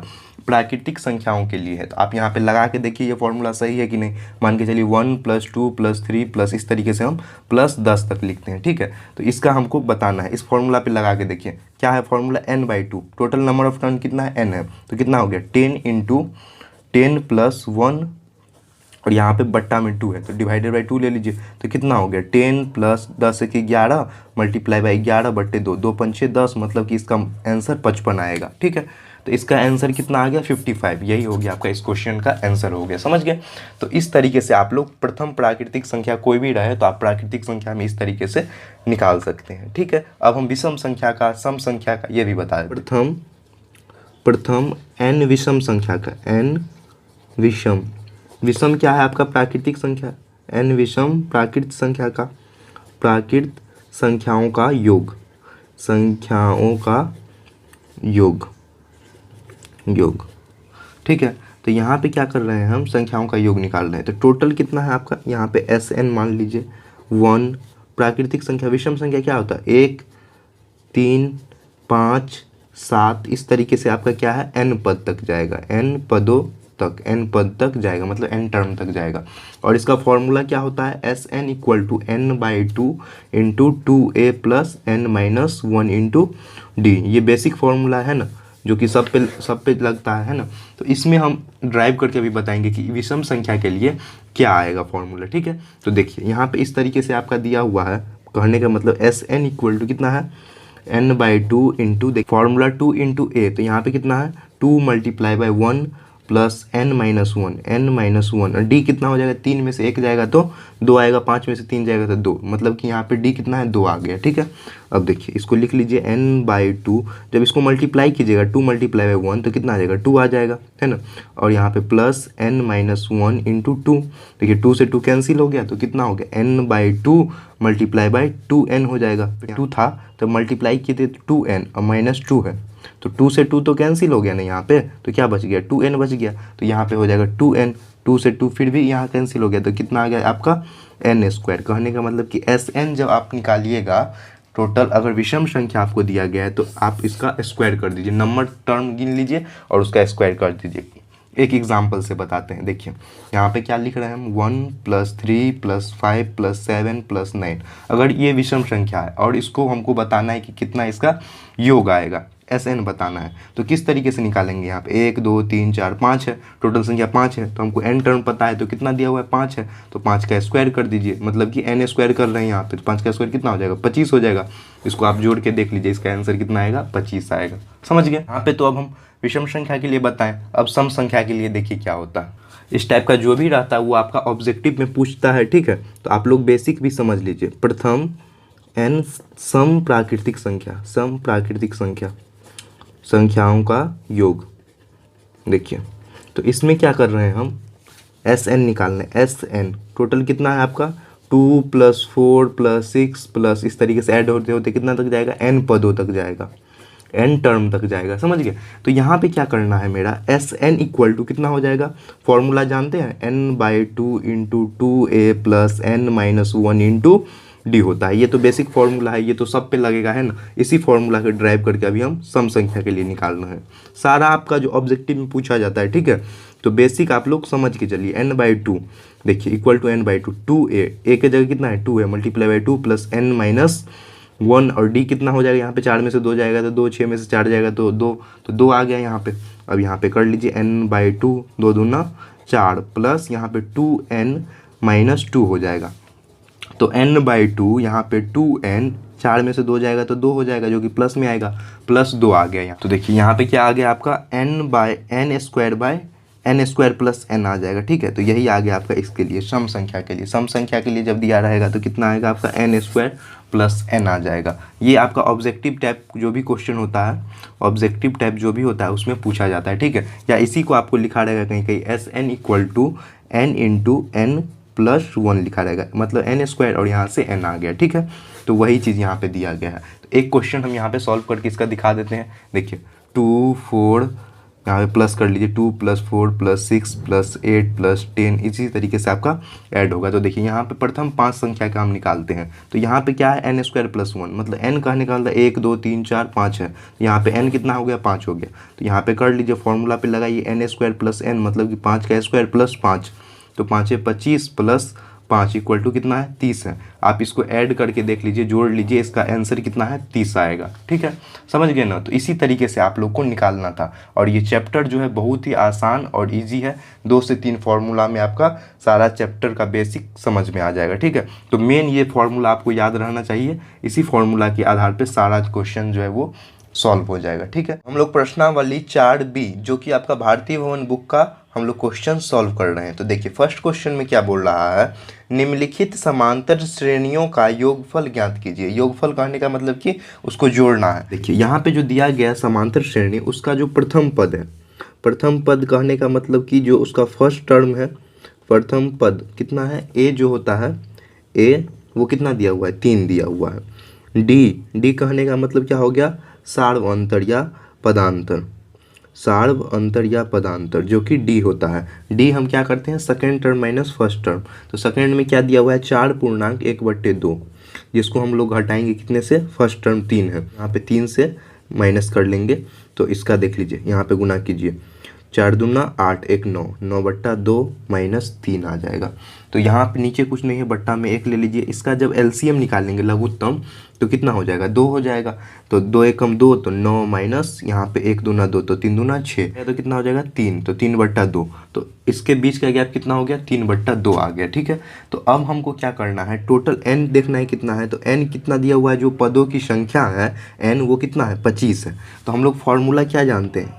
प्राकृतिक संख्याओं के लिए है। तो आप यहाँ पे लगा के देखिए ये फॉर्मूला सही है कि नहीं। मान के चलिए 1 प्लस 2 प्लस 3 प्लस इस तरीके से हम प्लस 10 तक लिखते हैं, ठीक है। तो इसका हमको बताना है, इस फॉर्मूला पे लगा के देखिए क्या है formula, n/2, total number of turn कितना है, n है, तो कितना हो गया 10 इंटू 10 प्लस 1, और यहाँ पे बट्टा में 2 है तो डिवाइडेड बाई 2 ले लीजिए, तो कितना हो गया 10 प्लस 10 की 11 मल्टीप्लाई बाई 11 बट्टे 2, 2 पंचे 10, मतलब कि इसका आंसर 55 आएगा, ठीक है। तो इसका आंसर कितना आ गया 55, यही हो गया आपका इस क्वेश्चन का आंसर हो गया, समझ गए। तो इस तरीके से आप लोग प्रथम प्राकृतिक संख्या कोई भी रहे तो आप प्राकृतिक संख्या में इस तरीके से निकाल सकते हैं, ठीक है। अब हम विषम संख्या का, सम संख्या का ये भी बता दें। प्रथम n विषम संख्या का, n विषम क्या है आपका, प्राकृतिक संख्या, n विषम प्राकृत संख्या का, प्राकृत संख्याओं का योग, ठीक है। तो यहाँ पे क्या कर रहे हैं हम, संख्याओं का योग निकाल रहे हैं। तो टोटल कितना है आपका यहाँ पे Sn मान लीजिए 1। प्राकृतिक संख्या विषम संख्या क्या होता है 1 3 5 7, इस तरीके से आपका क्या है n पद तक जाएगा, n पदों तक, n पद तक जाएगा, मतलब n टर्म तक जाएगा। और इसका फॉर्मूला क्या होता है Sn equal to n/2 into 2a plus n-1 into d. ये बेसिक फॉर्मूला है ना, जो कि सब पे लगता है ना। तो इसमें हम ड्राइव करके अभी बताएंगे कि विषम संख्या के लिए क्या आएगा फॉर्मूला, ठीक है। तो देखिए यहाँ पे इस तरीके से आपका दिया हुआ है, कहने का मतलब Sn इक्वल टू कितना है n/2 इंटू, देख फॉर्मूला 2 इंटू a, तो यहाँ पे कितना है 2 मल्टीप्लाई बाई 1 प्लस n-1 और d कितना हो जाएगा, 3 में से 1 जाएगा तो 2 आएगा, 5 में से 3 जाएगा तो 2, मतलब कि यहाँ पे d कितना है 2 आ गया, ठीक है। अब देखिए इसको लिख लीजिए n/2, जब इसको मल्टीप्लाई कीजिएगा 2 मल्टीप्लाई बाई 1 तो कितना आ जाएगा 2 आ जाएगा, है ना। और यहाँ पे प्लस n-1 इंटू 2, देखिए 2 से 2 कैंसिल हो गया तो कितना हो गया n/2 मल्टीप्लाई बाई 2n हो जाएगा। 2 था तो मल्टीप्लाई किए थे 2n और -2 है तो 2 से 2 तो कैंसिल हो गया ना यहाँ पे, तो क्या बच गया 2n बच गया। तो यहाँ पे हो जाएगा 2n, 2 से 2 फिर भी यहाँ कैंसिल हो गया तो कितना आ गया आपका n²। कहने का मतलब कि Sn जब आप निकालिएगा टोटल, अगर विषम संख्या आपको दिया गया है तो आप इसका स्क्वायर कर दीजिए, नंबर टर्म गिन लीजिए और उसका स्क्वायर कर दीजिए। एक एग्जाम्पल से बताते हैं, देखिए यहाँ पे क्या लिख रहे हैं हम 1 + 3 + 5 + 7 + 9। अगर ये विषम संख्या है और इसको हमको बताना है कि कितना इसका योग आएगा, Sn बताना है, तो किस तरीके से निकालेंगे। यहाँ पे 1 2 3 4 5 है, टोटल संख्या 5 है, तो हमको n टर्म पता है तो कितना दिया हुआ है 5 है, तो 5 का स्क्वायर कर दीजिए, मतलब कि n स्क्वायर कर रहे हैं यहाँ पे, तो 5 का स्क्वायर कितना हो जाएगा 25 हो जाएगा। इसको आप जोड़ के देख लीजिए, इसका आंसर कितना आएगा 25 आएगा, समझ गए। यहाँ पे तो अब हम विषम संख्या के लिए बताएं, अब सम संख्या के लिए देखिए क्या होता है। इस टाइप का जो भी रहता है वो आपका ऑब्जेक्टिव में पूछता है, ठीक है। तो आप लोग बेसिक भी समझ लीजिए। प्रथम n सम प्राकृतिक संख्या, सम प्राकृतिक संख्या, संख्याओं का योग। देखिए तो इसमें क्या कर रहे हैं हम Sn निकालने, Sn टोटल कितना है आपका 2 + 4 + 6 प्लस इस तरीके से ऐड होते होते कितना तक जाएगा n पदों तक जाएगा, n टर्म तक जाएगा, समझ गए। तो यहाँ पे क्या करना है मेरा Sn इक्वल टू कितना हो जाएगा, फॉर्मूला जानते हैं n/2 into 2a plus n-1 into D होता है। ये तो बेसिक फॉर्मूला है, ये तो सब पे लगेगा, है ना। इसी फॉर्मूला को ड्राइव करके अभी हम सम संख्या के लिए निकालना है। सारा आपका जो ऑब्जेक्टिव में पूछा जाता है, ठीक है। तो बेसिक आप लोग समझ के चलिए, n/2 देखिए equal to n/2, 2a, a के जगह कितना है 2 है, मल्टीप्लाई बाई 2 प्लस n-1 और d कितना हो जाएगा यहाँ पे 4 में से 2 जाएगा तो 2, 6 में से 4 जाएगा तो 2, तो 2 आ गया यहाँ पे। अब यहाँ पे कर लीजिए n/2, 2 दूना 4 प्लस यहाँ पे 2n-2 हो जाएगा, तो n/2 यहाँ पे 2n, 4 में से 2 जाएगा तो 2 हो जाएगा जो कि प्लस में आएगा, +2 आ गया यहाँ। तो देखिए यहाँ पे क्या आ गया आपका n² प्लस n आ जाएगा, ठीक है। तो यही आ गया आपका इसके लिए सम संख्या के लिए। सम संख्या के लिए जब दिया रहेगा तो कितना आएगा आपका n² प्लस n आ जाएगा। ये आपका ऑब्जेक्टिव टाइप जो भी क्वेश्चन होता है, ऑब्जेक्टिव टाइप जो भी होता है उसमें पूछा जाता है, ठीक है। या इसी को आपको लिखा रहेगा कहीं कहीं Sn equal to n into n plus 1 लिखा रहेगा, मतलब n² और यहाँ से n आ गया, ठीक है। तो वही चीज़ यहाँ पे दिया गया है। तो एक क्वेश्चन हम यहाँ पे सॉल्व करके इसका दिखा देते हैं। देखिए 2 4 यहाँ पे प्लस कर लीजिए, 2 + 4 + 6 + 8 + 10, इसी तरीके से आपका ऐड होगा। तो देखिए यहाँ पे प्रथम 5 संख्या का हम निकालते हैं। तो यहाँ पे क्या है n² प्लस 1, मतलब n का निकालता है 1 2 3 4 5 है, यहाँ पे n कितना हो गया 5 हो गया। तो यहाँ पे कर लीजिए फॉर्मूला पे लगाइए n² प्लस n, मतलब कि 5 का स्क्वायर प्लस 5, तो 5 × 25 प्लस 5 इक्वल टू कितना है 30 है। आप इसको ऐड करके देख लीजिए, जोड़ लीजिए, इसका आंसर कितना है 30 आएगा, ठीक है। समझ गए ना। तो इसी तरीके से आप लोग को निकालना था। और ये चैप्टर जो है बहुत ही आसान और इजी है, 2 से 3 फार्मूला में आपका सारा चैप्टर का बेसिक समझ में आ जाएगा, ठीक है। तो मेन ये फार्मूला आपको याद रहना चाहिए, इसी फार्मूला के आधार पर सारा क्वेश्चन जो है वो सॉल्व हो जाएगा, ठीक है। हम लोग प्रश्नावली 4B जो कि आपका भारतीय भवन बुक का हम लोग क्वेश्चन सॉल्व कर रहे हैं। तो देखिए फर्स्ट क्वेश्चन में क्या बोल रहा है, निम्नलिखित समांतर श्रेणियों का योगफल ज्ञात कीजिए। योगफल कहने का मतलब कि उसको जोड़ना है। देखिए यहाँ पे जो दिया गया समांतर श्रेणी, उसका जो प्रथम पद है, प्रथम पद कहने का मतलब कि जो उसका फर्स्ट टर्म है, प्रथम पद कितना है, a जो होता है a वो कितना दिया हुआ है 3 दिया हुआ है। d कहने का मतलब क्या हो गया, सार्वंतर या पदांतर। सार्व अंतर या पदांतर जो कि डी होता है। डी हम क्या करते हैं, second term minus first term. तो सेकेंड में क्या दिया हुआ है, 4.1/2, जिसको हम लोग घटाएंगे कितने से, फर्स्ट टर्म 3 है, यहाँ पे 3 से माइनस कर लेंगे। तो इसका देख लीजिए, यहाँ पे गुना कीजिए, 4 दूना 8, 1 9, 9/2 -3 आ जाएगा। तो यहाँ पे नीचे कुछ नहीं है, बट्टा में 1 ले लीजिए। इसका जब एलसीएम निकालेंगे लघुत्तम तो कितना हो जाएगा, 2 हो जाएगा। तो 2 एकम 2, तो 9 माइनस यहाँ पे 1 दूना 2, तो 3 दूना 6, तो कितना हो जाएगा 3, तो 3/2। तो इसके बीच का गैप कितना हो गया, 3/2 आ गया। ठीक है, तो अब हमको क्या करना है, टोटल n देखना है कितना है। तो n कितना दिया हुआ है, जो पदों की संख्या है n वो कितना है, 25 है। तो हम लोग फॉर्मूला क्या जानते हैं,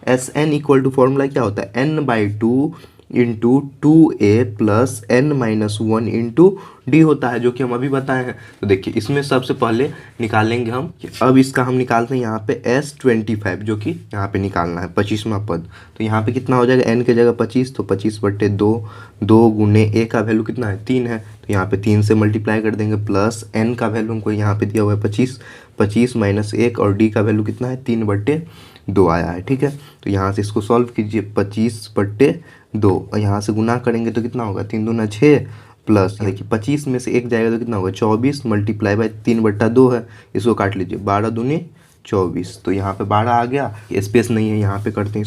S n equal to formula क्या होता है, n/2 into 2a plus n-1 into D होता है, जो कि हम अभी बताए हैं। तो देखिए इसमें सबसे पहले निकालेंगे हम, अब इसका हम निकालते हैं यहाँ पे S25, जो कि यहाँ पे निकालना है 25वां पद। तो यहाँ पे कितना हो जाएगा, n के जगह 25, तो 25/2, 2 गुने a का वैल्यू कितना है, 3 है, तो यहाँ पे 3 से मल्टीप्लाई कर देंगे, प्लस n का वैल्यू हमको यहाँ पे दिया हुआ है 25, 25 माइनस 1, और d का वैल्यू कितना है, 3/2 आया है। ठीक है, तो यहाँ से इसको सॉल्व कीजिए, 25/2, और यहाँ से गुना करेंगे तो कितना होगा, 3 दूना 6, प्लस देखिए 25 में से 1 जाएगा तो कितना होगा, 24 मल्टीप्लाई बाय 3/2 है, इसको काट लीजिए, 12 दूनी 24, तो यहाँ पे 12 आ गया। स्पेस नहीं है, यहाँ पे करते हैं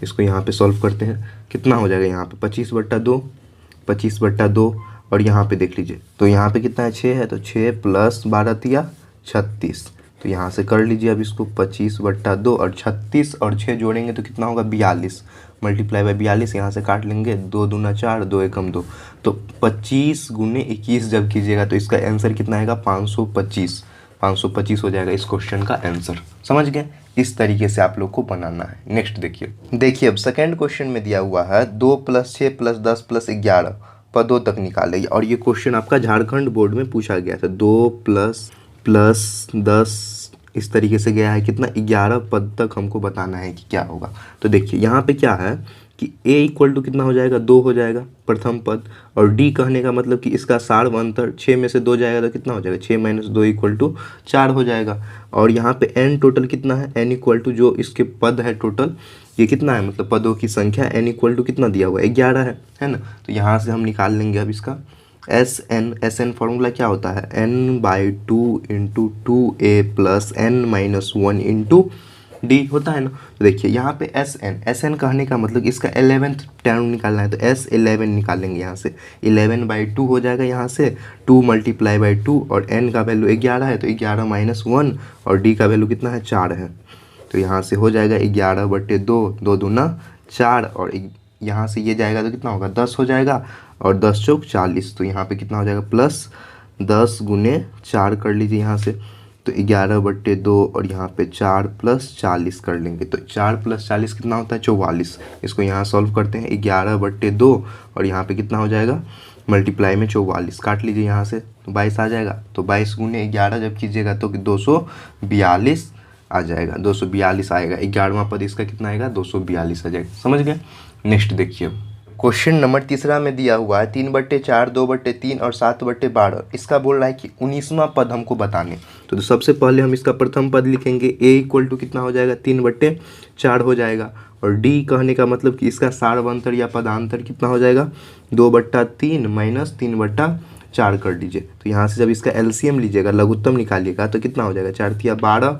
इसको यहाँ पे सॉल्व करते हैं, कितना हो जाएगा यहाँ पे 25/2, और यहाँ पे देख लीजिए, तो यहाँ पे कितना है, 6 है, तो 6 प्लस 12 तिया 36, तो यहाँ से कर लीजिए अब इसको, 25/2 और 36 और 6 जोड़ेंगे तो कितना होगा, 42, मल्टीप्लाई बाय 42, यहाँ से काट लेंगे, 2 दूना 4, 2 एकम 2, तो 25 गुने 21 जब कीजिएगा तो इसका आंसर कितना आएगा, 525 हो जाएगा इस क्वेश्चन का आंसर। समझ गए, इस तरीके से आप लोग को बनाना है। नेक्स्ट देखिए अब सेकेंड क्वेश्चन में दिया हुआ है 2 + 6 + 10 + 11 पदों तक निकाले, और ये क्वेश्चन आपका झारखंड बोर्ड में पूछा गया था। 2 + 10 इस तरीके से गया है, कितना, 11 पद तक हमको बताना है कि क्या होगा। तो देखिए यहाँ पे क्या है कि a इक्वल टू कितना हो जाएगा, 2 हो जाएगा प्रथम पद, और d कहने का मतलब कि इसका सार्व अंतर 6 में से 2 जाएगा तो कितना हो जाएगा, 6 - 2 = 4 हो जाएगा। और यहाँ पे n टोटल कितना है, n इक्वल टू जो इसके पद है टोटल, ये कितना है, मतलब पदों की संख्या, n इक्वल टू कितना दिया हुआ है, 11 है ना। तो यहाँ से हम निकाल लेंगे अब इसका एस एन फार्मूला क्या होता है, n/2 into 2a plus n-1 into D होता है ना। तो देखिए यहाँ पे एस एन कहने का मतलब इसका 11th टर्म निकालना है, तो S11 निकालेंगे यहाँ से, 11/2 हो जाएगा, यहाँ से 2 × 2, और n का वैल्यू 11 है, तो 11 - 1, और d का वैल्यू कितना है, 4 है, तो यहाँ से हो जाएगा 11/2, 2 दूना 4, और यहाँ से ये जाएगा तो कितना होगा, 10 हो जाएगा, और 10 चौक 40, तो यहाँ पे कितना हो जाएगा, प्लस 10 गुने 4 कर लीजिए यहाँ से, तो 11/2, और यहाँ पे 4 + 40 कर लेंगे, तो 4 + 40 कितना होता है, 44। इसको यहाँ सॉल्व करते हैं, 11/2, और यहाँ पे कितना हो जाएगा, मल्टीप्लाई में 44, काट लीजिए यहाँ से, तो 22 आ जाएगा। तो 22 गुने 11 जब कीजिएगा तो 242 आ जाएगा, 242 आएगा, 11वां पद इसका कितना आएगा, 242 आ जाएगा। समझ गए। नेक्स्ट देखिए, क्वेश्चन नंबर तीसरा में दिया हुआ है 3/4, 2/3 और 7/12। इसका बोल रहा है कि 19वां पद हमको बताने। तो सबसे पहले हम इसका प्रथम पद लिखेंगे, a इक्वल टू कितना हो जाएगा, 3/4 हो जाएगा, और d कहने का मतलब कि इसका सार्वंतर या पदांतर कितना हो जाएगा, 2/3 - 3/4 कर दीजिए। तो यहाँ से जब इसका एलसीएम लीजिएगा, लघुत्तम निकालिएगा, तो कितना हो जाएगा, 4 तिया 12,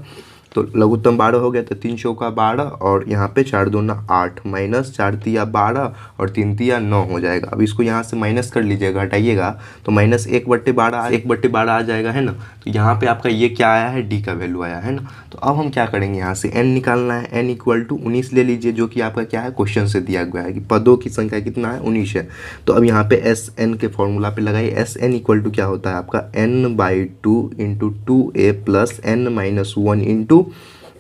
तो लघुत्तम 12 हो गया, तो 3 चौका 12, और यहाँ पे 4 दूना 8, माइनस 4 तिया 12, और 3 तिया 9 हो जाएगा। अब इसको यहाँ से माइनस कर लीजिएगा, हटाइएगा, तो -1/12 आ जाएगा, है ना। तो यहाँ पे आपका ये क्या आया है, डी का वैल्यू आया है ना। तो अब हम क्या करेंगे, यहाँ से n निकालना है, n इक्वल टू 19 ले लीजिए, जो कि आपका क्या है, क्वेश्चन से दिया गया है कि पदों की संख्या कितना है, 19 है। तो अब यहाँ पे SN के फॉर्मूला पे लगाइए, SN इक्वल टू क्या होता है आपका, n/2 into 2a plus n-1 into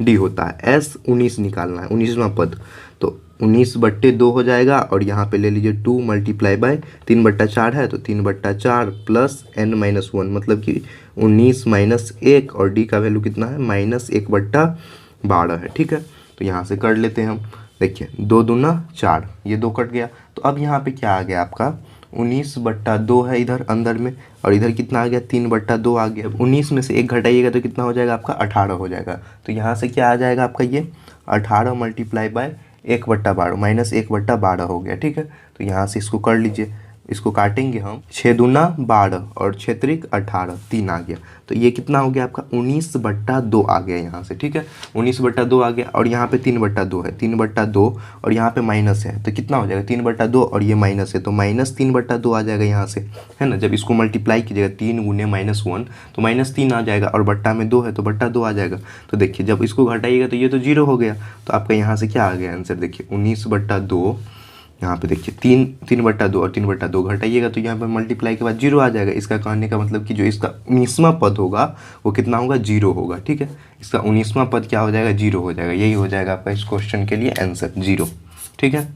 D होता है। S 19 निकालना है, 19वां पद, तो 19/2 हो जाएगा, और यहाँ पे ले लीजिए 2 मल्टीप्लाई बाय 3/4 है, तो 3/4 प्लस n-1, मतलब कि 19 - 1, और d का वैल्यू कितना है, -1/12 है। ठीक है, तो यहाँ से कर लेते हैं हम। देखिए 2 दूना 4, ये 2 कट गया। तो अब यहाँ पे क्या आ गया आपका, 19/2 है इधर अंदर में, और इधर कितना आ गया 3/2 आ गया। 19 में से 1 घटाइएगा तो कितना हो जाएगा आपका 18 हो जाएगा। तो यहाँ से क्या आ जाएगा आपका ये 18 मल्टीप्लाई बाय 1/12 माइनस 1/12 हो गया। ठीक है, तो यहाँ से इसको कर लीजिए, इसको काटेंगे हम, 6 दूना 12 और 6 त्रिक 18, 3 आ गया। तो ये कितना हो गया आपका 19/2 आ गया यहाँ से। ठीक है, 19/2 आ गया, और यहाँ पे 3/2 है, 3/2 और यहाँ पे माइनस है, तो कितना हो जाएगा 3/2 और ये माइनस है तो -3/2 आ जाएगा यहाँ से, है ना। जब इसको मल्टीप्लाई कीजिएगा 3 गुने -1 तो -3 आ जाएगा, और बट्टा में 2 है तो बट्टा 2 आ जाएगा। तो देखिए जब इसको घटाइएगा तो ये तो 0 हो गया, तो आपका यहाँ से क्या आ गया आंसर, देखिए 19/2, यहाँ पे देखिए 3/2 और 3/2 घटाइएगा तो यहाँ पे मल्टीप्लाई के बाद 0 आ जाएगा। इसका कहने का मतलब कि जो इसका 19वां पद होगा वो कितना होगा, 0 होगा। ठीक है, इसका 19वां पद क्या हो जाएगा, 0 हो जाएगा। यही हो जाएगा आपका इस क्वेश्चन के लिए आंसर 0। ठीक है,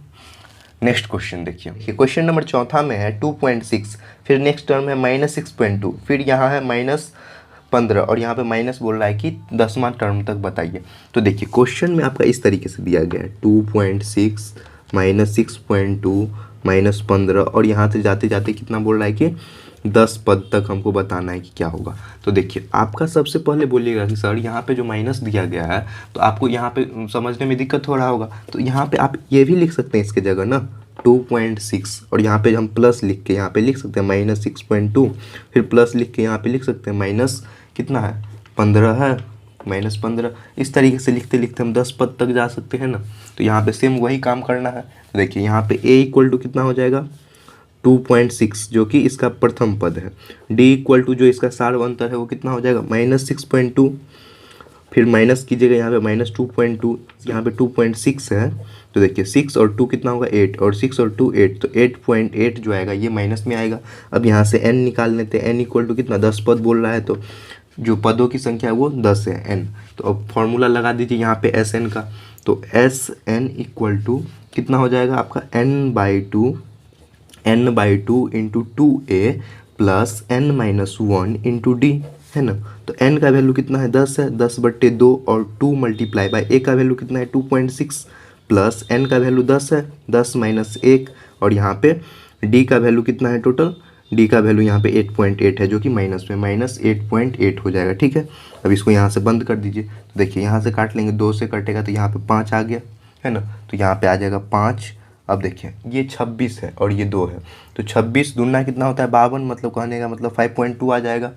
नेक्स्ट क्वेश्चन देखिए, क्वेश्चन नंबर 4 में है 2.6, फिर नेक्स्ट टर्म है -6.2, फिर यहाँ है -15 और यहाँ पे माइनस बोल रहा है कि 10वां टर्म तक बताइए। तो देखिए क्वेश्चन में आपका इस तरीके से दिया गया है 2.6 -6.2 -15, और यहाँ से जाते जाते कितना बोल रहा है कि 10 पद तक हमको बताना है कि क्या होगा। तो देखिए आपका सबसे पहले बोलिएगा कि सर यहाँ पे जो माइनस दिया गया है तो आपको यहाँ पे समझने में दिक्कत हो रहा होगा, तो यहाँ पे आप ये भी लिख सकते हैं इसके जगह ना 2.6, और यहाँ पे हम प्लस लिख के यहाँ पे लिख सकते हैं -6.2, फिर प्लस लिख के यहाँ पे लिख सकते हैं माइनस कितना है 15 है, -15। इस तरीके से लिखते लिखते हम 10 पद तक जा सकते हैं ना। तो यहाँ पे सेम वही काम करना है। तो देखिए यहाँ पे a इक्वल टू कितना हो जाएगा 2.6 जो कि इसका प्रथम पद है, d इक्वल टू जो इसका सार्वंतर है वो कितना हो जाएगा -6.2, फिर माइनस कीजिएगा यहाँ पे -2.2, यहाँ पे 2.6 है, तो देखिए 6 और 2 कितना होगा 8, और 6 और 2 8, तो 8.8 जो आएगा ये माइनस में आएगा। अब यहाँ से n निकाल लेते हैं, n इक्वल टू कितना 10 पद बोल रहा है, तो जो पदों की संख्या है वो 10 है n। तो अब फॉर्मूला लगा दीजिए यहाँ पे Sn का, तो Sn इक्वल टू कितना हो जाएगा आपका n/2 into 2a plus n-1 into D, है ना। तो n का वैल्यू कितना है 10 है, 10/2 और 2 मल्टीप्लाई बाय a का वैल्यू कितना है 2.6 प्लस n का वैल्यू 10 है, 10 - 1, और यहाँ पे d का वैल्यू कितना है टोटल, d का वैल्यू यहाँ पे 8.8 है जो कि माइनस में -8.8 हो जाएगा। ठीक है, अब इसको यहाँ से बंद कर दीजिए। तो देखिए यहाँ से काट लेंगे, 2 से कटेगा तो यहाँ पे 5 आ गया, है ना। तो यहाँ पे आ जाएगा 5। अब देखिए ये 26 है और ये 2 है, तो 26 दूना कितना होता है 52, मतलब कहने का मतलब 5.2 आ जाएगा।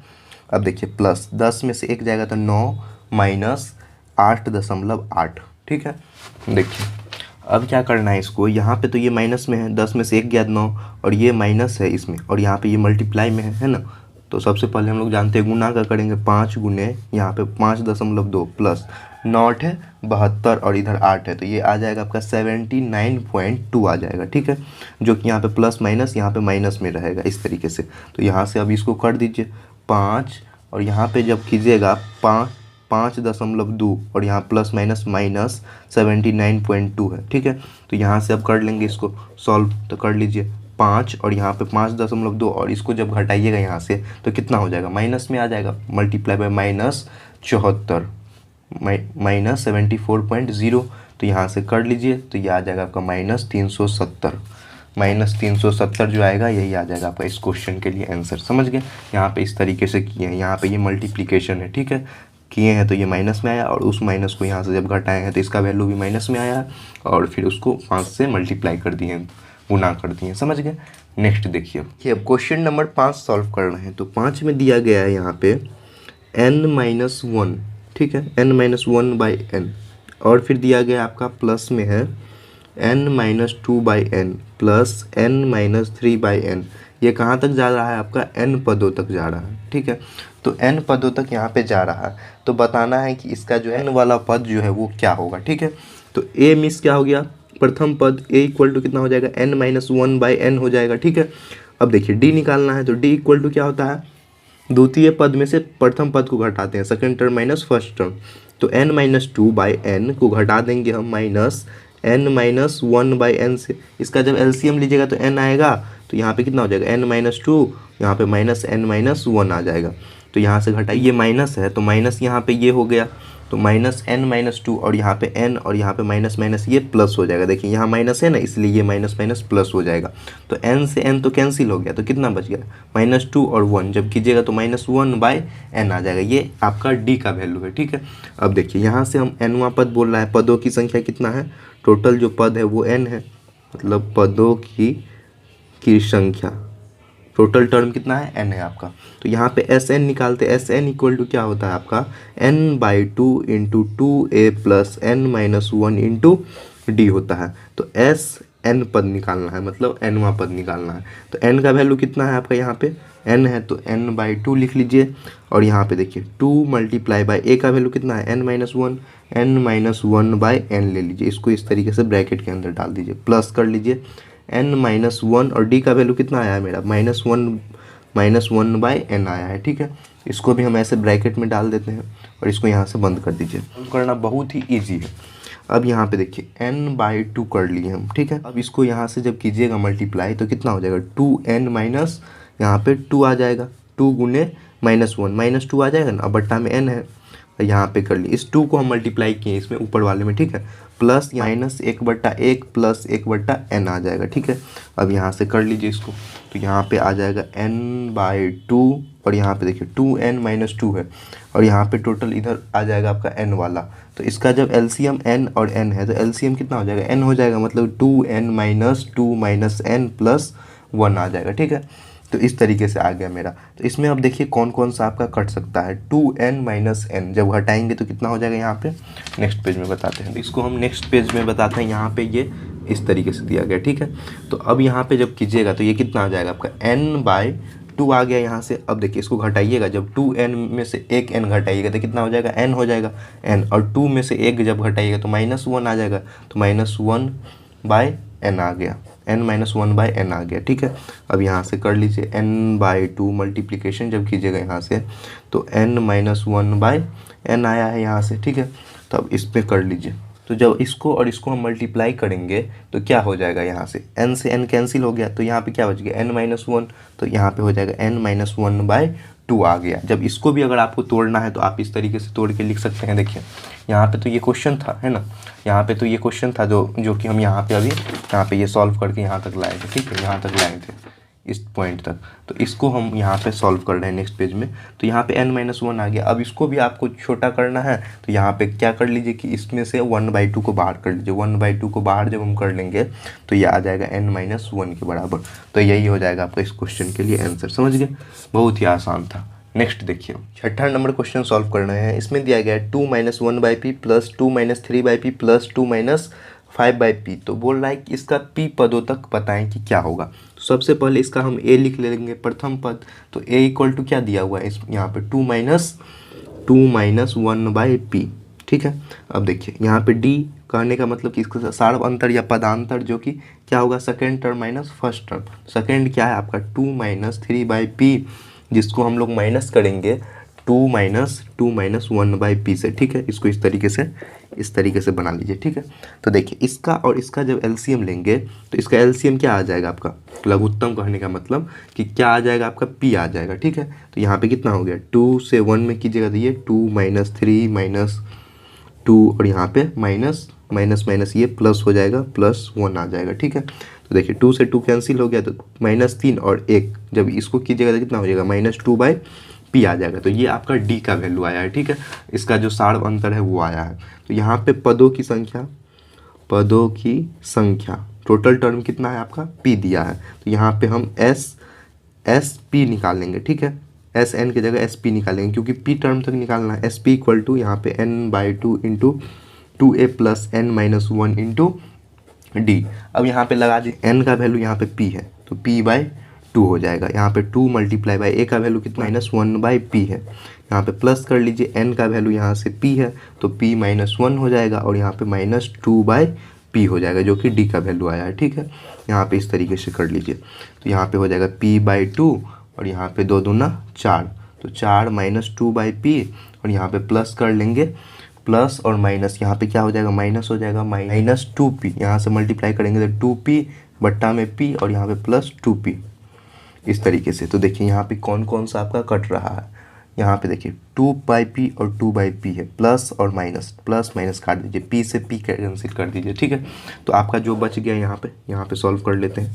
अब देखिए प्लस 10 में से 1 जाएगा तो 9 माइनस 8.8। ठीक है, देखिए अब क्या करना है इसको, यहाँ पे तो ये माइनस में है, 10 में से 1 गया 9, और ये माइनस है इसमें, और यहाँ पे ये मल्टीप्लाई में है ना। तो सबसे पहले हम लोग जानते हैं गुना का करेंगे, 5 गुने यहाँ पे 5.2 प्लस 9 है 72 और इधर 8 है, तो ये आ जाएगा आपका 79.2 आ जाएगा। ठीक है, जो कि यहाँ पे प्लस माइनस यहाँ पे माइनस में रहेगा इस तरीके से। तो यहाँ से अब इसको कर दीजिए 5, और यहाँ पे जब कीजिएगा 5.2 और यहाँ प्लस माइनस माइनस 79.2 है। ठीक है, तो यहाँ से अब कर लेंगे इसको सॉल्व, तो कर लीजिए 5 और यहाँ पे 5.2, और इसको जब घटाइएगा यहाँ से तो कितना हो जाएगा माइनस में आ जाएगा, मल्टीप्लाई बाय -74 -74.0। तो यहाँ से कर लीजिए तो ये आ जाएगा आपका -370 जो आएगा यही आ जाएगा आपका इस क्वेश्चन के लिए आंसर। समझ गए, यहाँ पे इस तरीके से किए हैं, यहाँ पे ये मल्टीप्लिकेशन है। ठीक है, किए हैं तो ये माइनस में आया, और उस माइनस को यहाँ से जब घटाए हैं तो इसका वैल्यू भी माइनस में आया, और फिर उसको 5 से मल्टीप्लाई कर दिए, गुना कर दिए। समझ गए, नेक्स्ट देखिए कि अब क्वेश्चन नंबर 5 सॉल्व कर रहे हैं। तो 5 में दिया गया है यहाँ पे n-1, ठीक है, n-1/n, और फिर दिया गया आपका प्लस में है n-2/n प्लस n-3/n। ये कहाँ तक जा रहा है आपका n पदों तक जा रहा है। ठीक है, तो n पदों तक यहाँ पे जा रहा है, तो बताना है कि इसका जो n वाला पद जो है वो क्या होगा। ठीक है, तो a मिस क्या हो गया, प्रथम पद a इक्वल टू कितना हो जाएगा n-1/n हो जाएगा। ठीक है, अब देखिए d निकालना है, तो d इक्वल टू क्या होता है, द्वितीय पद में से प्रथम पद को घटाते हैं, second term minus first term. तो n-2/n को घटा देंगे हम माइनस n-1/n से। इसका जब एलसीएम लीजिएगा तो n आएगा, तो यहाँ पे कितना हो जाएगा n-2, यहाँ पे -n-1 आ जाएगा। तो यहाँ से घटाइए, माइनस है तो माइनस यहाँ पे ये हो गया, तो -n-2 और यहाँ पे n और यहाँ पे माइनस माइनस ये प्लस हो जाएगा। देखिए यहाँ माइनस है ना, इसलिए ये माइनस माइनस प्लस हो जाएगा। तो n से n तो कैंसिल हो गया, तो कितना बच गया -2 और 1 जब कीजिएगा तो -1/n आ जाएगा। ये आपका d का वैल्यू है, ठीक है। अब देखिए यहाँ से हम nवां पद बोल रहा है, पदों की संख्या कितना है, टोटल जो पद है वो n है, मतलब पदों की संख्या, टोटल टर्म कितना है n है आपका। तो यहाँ पे Sn निकालते, Sn इक्वल टू क्या होता है आपका n/2 into 2a plus n-1 into D होता है। तो Sn पद निकालना है, मतलब nवां पद निकालना है। तो n का वैल्यू कितना है आपका, यहाँ पे n है तो n/2 लिख लीजिए। और यहाँ पे देखिए 2 मल्टीप्लाई बाई a का वैल्यू कितना है n-1, n-1/n ले लीजिए, इसको इस तरीके से ब्रैकेट के अंदर डाल दीजिए, प्लस कर लीजिए n-1 और d का वैल्यू कितना आया है मेरा -1/n आया है, ठीक है। इसको भी हम ऐसे ब्रैकेट में डाल देते हैं और इसको यहाँ से बंद कर दीजिए। करना बहुत ही ईजी है। अब यहाँ पे देखिए n/2 कर लिए हम, ठीक है। अब इसको यहाँ से जब कीजिएगा मल्टीप्लाई तो कितना हो जाएगा 2n माइनस यहाँ पे 2 आ जाएगा, 2 गुने -1 -2 आ जाएगा ना, अब बट्टा में n है यहाँ पे कर ली, इस 2 को हम मल्टीप्लाई किए इसमें ऊपर वाले में, ठीक है। प्लस -1/1 प्लस 1/n आ जाएगा, ठीक है। अब यहाँ से कर लीजिए इसको, तो यहाँ पे आ जाएगा n/2 और यहाँ पे देखिए 2n-2 है और यहाँ पे टोटल इधर आ जाएगा आपका n वाला। तो इसका जब एलसीएम n और n है तो एलसीएम कितना हो जाएगा n हो जाएगा, मतलब 2n-2 n प्लस 1 आ जाएगा, ठीक है। तो इस तरीके से आ गया मेरा। तो इसमें अब देखिए कौन कौन सा आपका कट सकता है, 2n-n जब घटाएंगे तो कितना हो जाएगा, यहाँ पे नेक्स्ट पेज में बताते हैं। तो इसको हम नेक्स्ट पेज में बताते हैं, यहाँ पे ये इस तरीके से दिया गया, ठीक है। तो अब यहाँ पे जब कीजिएगा तो ये कितना आ जाएगा आपका n/2 आ गया यहाँ से। अब देखिए इसको घटाइएगा, जब 2n में से एक n घटाइएगा तो कितना हो जाएगा n हो जाएगा n, और 2 में से एक जब घटाइएगा तो -1 आ जाएगा, तो -1/n आ गया, n-1/n आ गया, ठीक है। अब यहाँ से कर लीजिए n/2 मल्टीप्लिकेशन जब कीजिएगा यहाँ से तो n-1/n आया है यहाँ से, ठीक है। तो अब इस पर कर लीजिए, तो जब इसको और इसको हम मल्टीप्लाई करेंगे तो क्या हो जाएगा, यहाँ से n से n कैंसिल हो गया, तो यहाँ पे क्या बच गया n-1, तो यहाँ पे हो जाएगा n-1/2 आ गया। जब इसको भी अगर आपको तोड़ना है तो आप इस तरीके से तोड़ के लिख सकते हैं। देखिए यहाँ पे तो ये क्वेश्चन था, है ना, यहाँ पे तो ये क्वेश्चन था जो कि हम यहाँ पे अभी यहाँ पे ये सॉल्व करके यहाँ तक लाए थे, ठीक है, यहाँ तक लाए थे इस पॉइंट तक। तो इसको हम यहाँ पे सॉल्व कर रहे हैं नेक्स्ट पेज में, तो यहाँ पे n-1 आ गया। अब इसको भी आपको छोटा करना है तो यहाँ पे क्या कर लीजिए कि इसमें से 1/2 को बाहर कर लीजिए, 1/2 को बाहर जब हम कर लेंगे तो ये आ जाएगा n-1 के बराबर। तो यही हो जाएगा आपका इस क्वेश्चन के लिए आंसर, समझ गए, बहुत ही आसान था। नेक्स्ट देखिए 6ठा नंबर क्वेश्चन सॉल्व करना है। इसमें दिया गया है 2 - 1/p plus 2 - 3/p plus 2 - 5/p। तो बोल रहा है कि इसका p पदों तक बताएं कि क्या होगा। तो सबसे पहले इसका हम a लिख लेंगे, प्रथम पद। तो a इक्वल टू क्या दिया हुआ है इस यहाँ पे 2 - 1/p, ठीक है। अब देखिए यहाँ पे d कहने का मतलब कि इसका सार्व अंतर या पदांतर जो कि क्या होगा, second term minus first term. Second क्या है आपका 2 - 3/p, जिसको हम लोग माइनस करेंगे 2 - 1/p से, ठीक है। इसको इस तरीके से बना लीजिए, ठीक है। तो देखिए इसका और इसका जब एलसीएम लेंगे तो इसका एलसीएम क्या आ जाएगा आपका, लघुत्तम कहने का मतलब कि क्या आ जाएगा आपका p आ जाएगा, ठीक है। तो यहाँ पे कितना हो गया 2 से 1 में कीजिएगा तो ये 2 - 3 - 2 और यहाँ पे माइनस माइनस ये प्लस हो जाएगा, +1 आ जाएगा, ठीक है। तो देखिए 2 से 2 कैंसिल हो गया तो -3 और 1 जब इसको कीजिएगा तो कितना हो जाएगा -2/p आ जाएगा। तो ये आपका d का वैल्यू आया है, ठीक है। इसका जो सार्व अंतर है वो आया है। तो यहाँ पे पदों की संख्या टोटल टर्म कितना है आपका p दिया है। तो यहाँ पे हम SP निकालेंगे, ठीक है। SN की जगह SP निकालेंगे क्योंकि p टर्म तक निकालना है। SP इक्वल टू यहाँ पे n/2 into 2a plus n-1 into d। अब यहाँ पे लगा दी n का वैल्यू यहाँ पे p है तो p/2 हो जाएगा। यहाँ पे 2 मल्टीप्लाई बाई a का वैल्यू कितना -1/p है। यहाँ पे प्लस कर लीजिए, n का वैल्यू यहाँ से p है तो p -1 हो जाएगा और यहाँ पे -2/p हो जाएगा जो कि d का वैल्यू आया है, ठीक है। यहाँ पे इस तरीके से कर लीजिए तो यहाँ पे हो जाएगा p/2 और यहाँ पे 2 दूना 4, तो 4 - 2/p और यहाँ पे प्लस कर लेंगे, प्लस और माइनस यहाँ पे क्या हो जाएगा माइनस हो जाएगा, -2p। यहाँ से मल्टीप्लाई करेंगे तो 2p बट्टा में p और यहाँ पे +2p इस तरीके से। तो देखिए यहाँ पे कौन कौन सा आपका कट रहा है, यहाँ पे देखिए 2/p और 2/p है, प्लस और माइनस, प्लस माइनस काट दीजिए, p से p कैंसिल कर दीजिए, ठीक है। तो आपका जो बच गया यहाँ पे सॉल्व कर लेते हैं।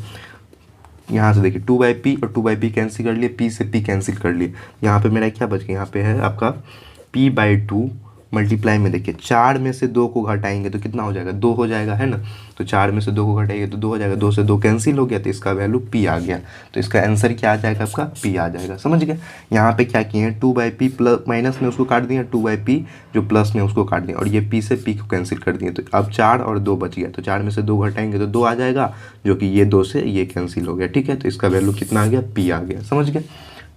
यहाँ से देखिए 2/p और 2/p कैंसिल कर लिए, p से p कैंसिल कर लिए। यहाँ पे मेरा क्या बच गया, यहाँ पे है आपका p/2 मल्टीप्लाई में देखिए 4 में से 2 को घटाएंगे तो कितना हो जाएगा, 2 हो जाएगा, है ना। तो 4 में से 2 को घटाएंगे तो 2 हो जाएगा, 2 से 2 कैंसिल हो गया तो इसका वैल्यू p आ गया। तो इसका आंसर क्या आ जाएगा, आपका p आ जाएगा, समझ गए। यहाँ पे क्या किए हैं, 2/p प्लस माइनस में उसको काट दिया, 2/p जो प्लस में उसको काट दिया, और ये p से p को कैंसिल कर दिए। तो अब 4 और 2 बच गया, तो 4 में से 2 घटाएंगे तो 2 आ जाएगा, जो कि ये 2 से ये कैंसिल हो गया, ठीक है। तो इसका वैल्यू कितना आ गया, p आ गया, समझ गए।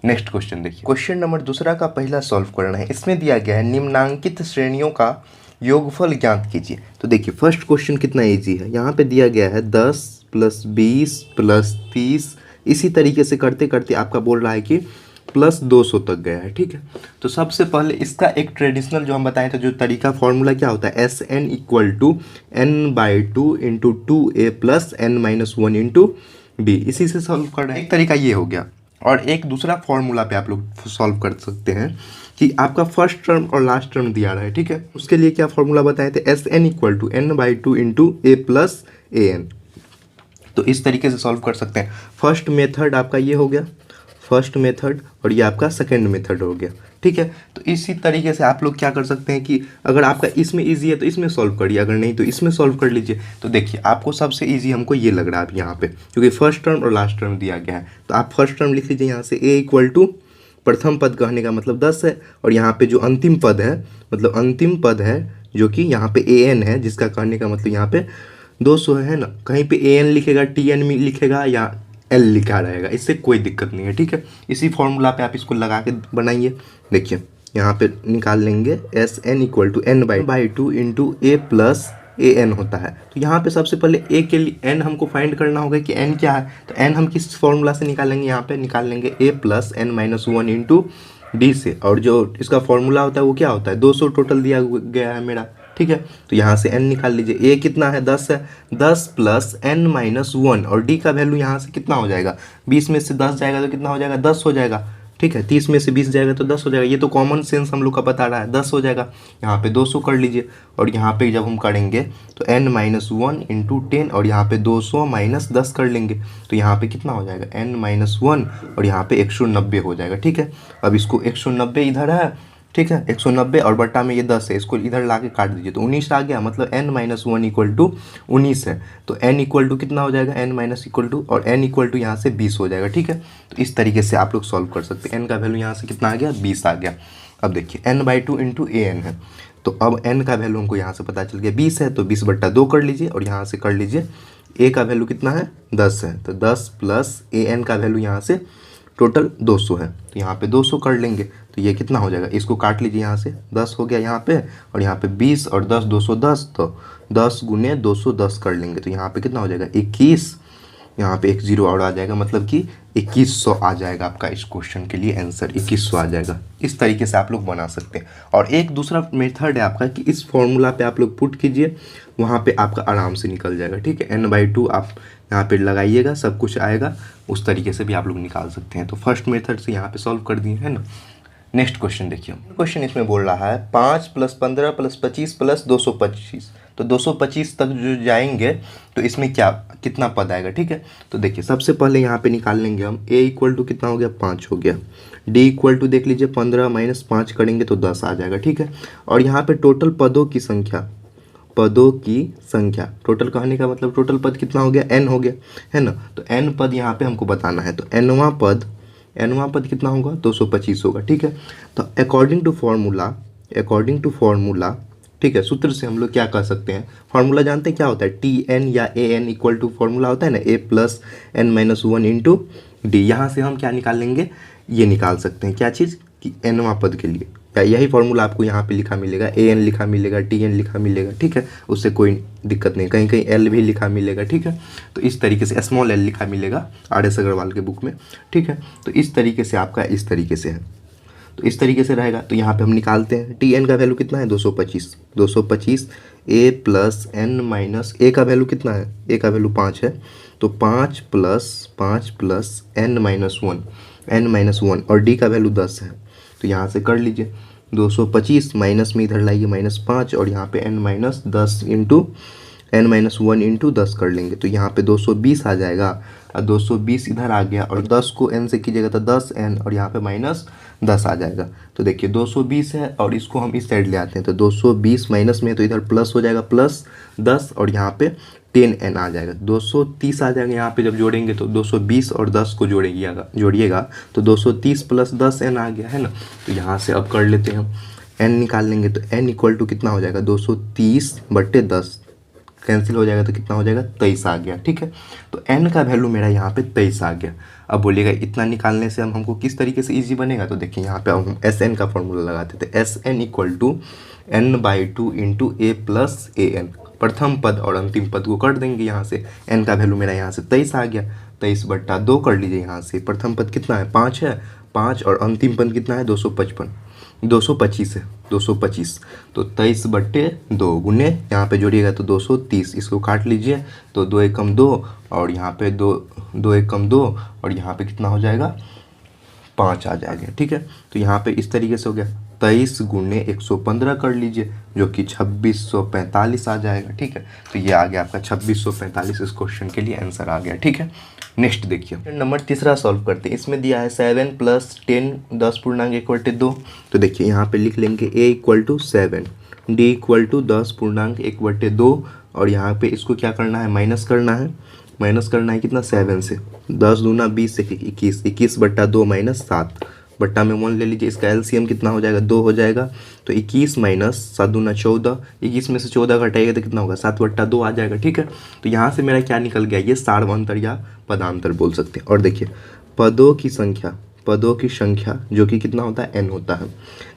नेक्स्ट क्वेश्चन देखिए, क्वेश्चन नंबर दूसरा का पहला सॉल्व करना है। इसमें दिया गया है निम्नांकित श्रेणियों का योगफल ज्ञात कीजिए। तो देखिए फर्स्ट क्वेश्चन कितना इजी है, यहाँ पे दिया गया है 10 + 20 + 30, इसी तरीके से करते करते आपका बोल रहा है कि +200 तक गया है, ठीक है। तो सबसे पहले इसका एक ट्रेडिशनल जो हम बताए थे जो तरीका, फॉर्मूला क्या होता है, Sn = n/2 × 2a + n-1 × b, इसी से सॉल्व कर रहे हैं। एक तरीका ये हो गया, और एक दूसरा फॉर्मूला पे आप लोग सॉल्व कर सकते हैं कि आपका फर्स्ट टर्म और लास्ट टर्म दिया रहा है, ठीक है। उसके लिए क्या फॉर्मूला बताए थे, Sn = n/2 × a + an। तो इस तरीके से सॉल्व कर सकते हैं। फर्स्ट मेथड आपका ये हो गया, फर्स्ट मेथड, और ये आपका सेकंड मेथड हो गया, ठीक है। तो इसी तरीके से आप लोग क्या कर सकते हैं कि अगर आपका इसमें इजी है तो इसमें सॉल्व करिए, अगर नहीं तो इसमें सॉल्व कर लीजिए। तो देखिए आपको सबसे इजी हमको ये लग रहा है यहाँ पे, क्योंकि फर्स्ट टर्म और लास्ट टर्म दिया गया है। तो आप फर्स्ट टर्म लिख लीजिए यहाँ से, a = प्रथम पद कहने का मतलब 10 है, और यहाँ पे जो अंतिम पद है, मतलब अंतिम पद है जो कि यहाँ पे an है, जिसका कहने का मतलब यहाँ पे 200 है ना। कहीं पे an लिखेगा, tn में लिखेगा या l लिखा रहेगा, इससे कोई दिक्कत नहीं है, ठीक है। इसी फॉर्मूला पे आप इसको लगा के बनाइए। देखिए यहाँ पे निकाल लेंगे, Sn = n/2 × a + an होता है। तो यहाँ पे सबसे पहले a के लिए n हमको फाइंड करना होगा कि n क्या है। तो n हम किस फॉर्मूला से निकालेंगे, यहाँ पे निकाल लेंगे a + n-1 × d से, और जो इसका फॉर्मूला होता है वो क्या होता है, 200 टोटल दिया गया है मेरा, ठीक है। तो यहाँ से n निकाल लीजिए, a कितना है, 10 है, 10 + n-1, और d का वैल्यू यहाँ से कितना हो जाएगा, 20 में से 10 जाएगा तो कितना हो जाएगा, 10 हो जाएगा, ठीक है। 30 में से 20 जाएगा तो 10 हो जाएगा, ये तो कॉमन सेंस हम लोग का बता रहा है, 10 हो जाएगा। यहाँ पे 200 कर लीजिए, और यहाँ पे जब हम करेंगे तो n-1 × 10, और यहाँ पे 200 - 10 कर लेंगे तो यहाँ पे कितना हो जाएगा, n-1, और यहाँ पे 190 हो जाएगा, ठीक है। अब इसको 190 इधर है, ठीक है, 190 और बट्टा में ये 10 है, इसको इधर ला के काट दीजिए तो 19 आ गया, मतलब n-1 = 19 है। तो n = कितना हो जाएगा, n- और n = यहाँ से 20 हो जाएगा, ठीक है। तो इस तरीके से आप लोग सॉल्व कर सकते हैं। n का वैल्यू यहाँ से कितना आ गया, 20 आ गया। अब देखिए n/2 × an है, तो अब n का वैल्यू हमको यहाँ से पता चल गया 20 है, तो 20/2 कर लीजिए, और यहाँ से कर लीजिए a का वैल्यू कितना है, 10 है, तो 10 + an का वैल्यू यहाँ से टोटल 200 है, तो यहाँ पे 200 कर लेंगे तो ये कितना हो जाएगा, इसको काट लीजिए, यहाँ से 10 हो गया यहाँ पे, और यहाँ पे 20 और 10 210, तो 10 × 210 कर लेंगे तो यहाँ पे कितना हो जाएगा, 21, यहाँ पे 1 0 और आ जाएगा, मतलब कि 2100 आ जाएगा आपका इस क्वेश्चन के लिए आंसर, 2100 आ जाएगा। इस तरीके से आप लोग बना सकते हैं। और एक दूसरा मेथड है आपका कि इस फॉर्मूला पे आप लोग पुट कीजिए, वहाँ पे आपका आराम से निकल जाएगा, ठीक है। n/2 आप यहाँ पे लगाइएगा, सब कुछ आएगा, उस तरीके से भी आप लोग निकाल सकते हैं। तो फर्स्ट मेथड से यहाँ पे सॉल्व कर दिए, है ना। नेक्स्ट क्वेश्चन देखिए, क्वेश्चन इसमें बोल रहा है 5 + 15 + 25 + 225, तो 225 तक जो जाएंगे तो इसमें क्या कितना पद आएगा, ठीक है। तो देखिए सबसे पहले यहाँ पे निकाल लेंगे हम, a = कितना हो गया, 5 हो गया, d = देख लीजिए 15 - 5 करेंगे तो 10 आ जाएगा, ठीक है। और यहाँ पे टोटल पदों की संख्या, टोटल कहने का मतलब टोटल पद कितना हो गया, n हो गया, है ना। तो n पद यहाँ पे हमको बताना है, तो nवां पद कितना होगा, 225 होगा, ठीक है। तो अकॉर्डिंग टू फार्मूला, ठीक है, सूत्र से हम लोग क्या कर सकते हैं, फार्मूला जानते हैं क्या होता है, tn या an = फार्मूला होता है ना, a + n-1 × d। यहाँ से हम क्या निकाल लेंगे, ये निकाल सकते हैं क्या चीज़, कि nवां पद के लिए, या यही फार्मूला आपको यहाँ पे लिखा मिलेगा, an लिखा मिलेगा, tn लिखा मिलेगा, ठीक है। उससे कोई दिक्कत नहीं, कहीं कहीं l भी लिखा मिलेगा, ठीक है। तो इस तरीके से स्मॉल l लिखा मिलेगा RS अग्रवाल के बुक में, ठीक है। तो इस तरीके से आपका इस तरीके से है, तो इस तरीके से रहेगा। तो यहाँ पे हम निकालते हैं, tn का वैल्यू कितना है, 225 a + n- a का वैल्यू कितना है, a का वैल्यू 5 है, तो 5 + n-1 और d का वैल्यू 10 है, तो यहाँ से कर लीजिए 225 माइनस में इधर लाइए -5 और यहाँ पे n-10 इंटू n-1 इंटू 10 कर लेंगे तो यहाँ पे 220 आ जाएगा और 220 इधर आ गया और 10 को n से कीजिएगा तो 10n और यहाँ पे -10 आ जाएगा। तो देखिए 220 है और इसको हम इस साइड ले आते हैं तो 220 माइनस में तो इधर प्लस हो जाएगा +10 और यहाँ पे 10n आ जाएगा 230 आ जाएगा। यहाँ पे जब जोड़ेंगे तो 220 और 10 को जोड़िएगा तो 230 + 10n आ गया है ना। तो यहाँ से अब कर लेते हैं हम n निकाल लेंगे तो n इक्वल टू कितना हो जाएगा 230/10 कैंसिल हो जाएगा तो कितना हो जाएगा 23 आ गया। ठीक है, तो n का वैल्यू मेरा यहाँ पे 23 आ गया। अब बोलिएगा इतना निकालने से हमको किस तरीके से इजी बनेगा, तो देखिए यहाँ पे हम Sn का फॉर्मूला लगाते थे Sn equal to n/2 into a plus an। प्रथम पद और अंतिम पद को कर देंगे यहाँ से। n का वैल्यू मेरा यहाँ से 23 आ गया, 23/2 कर लीजिए यहाँ से। प्रथम पद कितना है 5 है, 5 और अंतिम पद कितना है 225 है 225। तो 23/2 गुने यहाँ पे जोड़िएगा तो 230, इसको काट लीजिए तो 2 एकम 2 और यहाँ पे 2 एकम 2 और यहाँ पे कितना हो जाएगा 5 आ जाएगा। ठीक है, तो यहाँ पे इस तरीके से हो गया 23 गुने 115 कर लीजिए जो कि 2645 आ जाएगा। ठीक है, तो ये आ गया आपका 2645। इस क्वेश्चन के लिए आंसर आ गया। ठीक है, नेक्स्ट देखिए नंबर तीसरा सॉल्व करते हैं। इसमें दिया है 7 + 10 10/1/2। तो देखिए यहाँ पे लिख लेंगे a equal to 7, d equal to 10/1/2 और यहाँ पे इसको क्या करना है माइनस करना है कितना 7 से 10 दूना 20 से 21, 21/2 -7 बट्टा में 1 ले लीजिए। इसका एलसीएम कितना हो जाएगा 2 हो जाएगा। तो 21 - 7 दूना 14, 21 में से 14 घटाइएगा तो कितना होगा 7/2 आ जाएगा। ठीक है, तो यहाँ से मेरा क्या निकल गया, ये सार्वंतर या पदांतर बोल सकते हैं। और देखिए पदों की संख्या जो कि कितना होता है n होता है,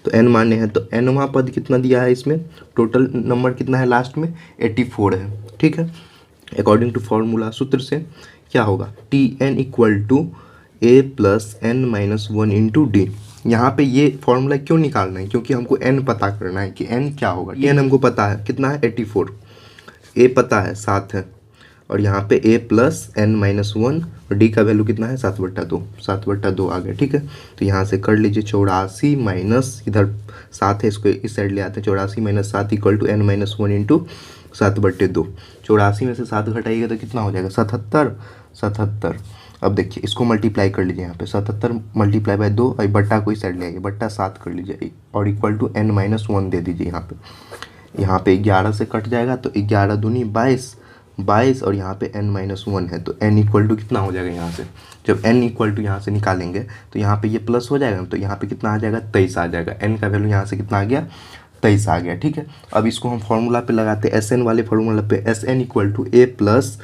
तो n माने हैं तो nवां पद कितना दिया है, इसमें टोटल नंबर कितना है लास्ट में 84 है। ठीक है, अकॉर्डिंग टू फॉर्मूला सूत्र से क्या होगा Tn equal to a + n-1 into d. यहाँ पे ये फॉर्मूला क्यों निकालना है, क्योंकि हमको n पता करना है कि n क्या होगा। n हमको पता है कितना है 84, a पता है 7 है और यहाँ पे a + n-1 और d का वैल्यू कितना है 7/2 आ गया। ठीक है, तो यहाँ से कर लीजिए 84 माइनस इधर 7 है, इसको इस साइड ले आते हैं 84 - 7 इक्वल टू n-1 इंटू 7/2। 84 में से 7 घटाइएगा तो कितना हो जाएगा 77। अब देखिए इसको मल्टीप्लाई कर लीजिए यहाँ पे 77 × 2 और बट्टा को इस साइड ले आइए, बट्टा 7 कर लीजिए और इक्वल टू n-1 दे दीजिए। यहाँ पे 11 से कट जाएगा तो 11 दूनी 22 और यहाँ पे n-1 है तो n इक्वल टू कितना हो जाएगा। यहाँ से जब n इक्वल टू यहाँ से निकालेंगे तो यहाँ पे ये प्लस हो जाएगा तो यहाँ पे कितना आ जाएगा 23 आ जाएगा। n का वैल्यू यहाँ से कितना आ गया 23 आ गया। ठीक है, अब इसको हम फॉर्मूला पे लगाते हैं Sn वाले फॉर्मूला पे Sn equal to a +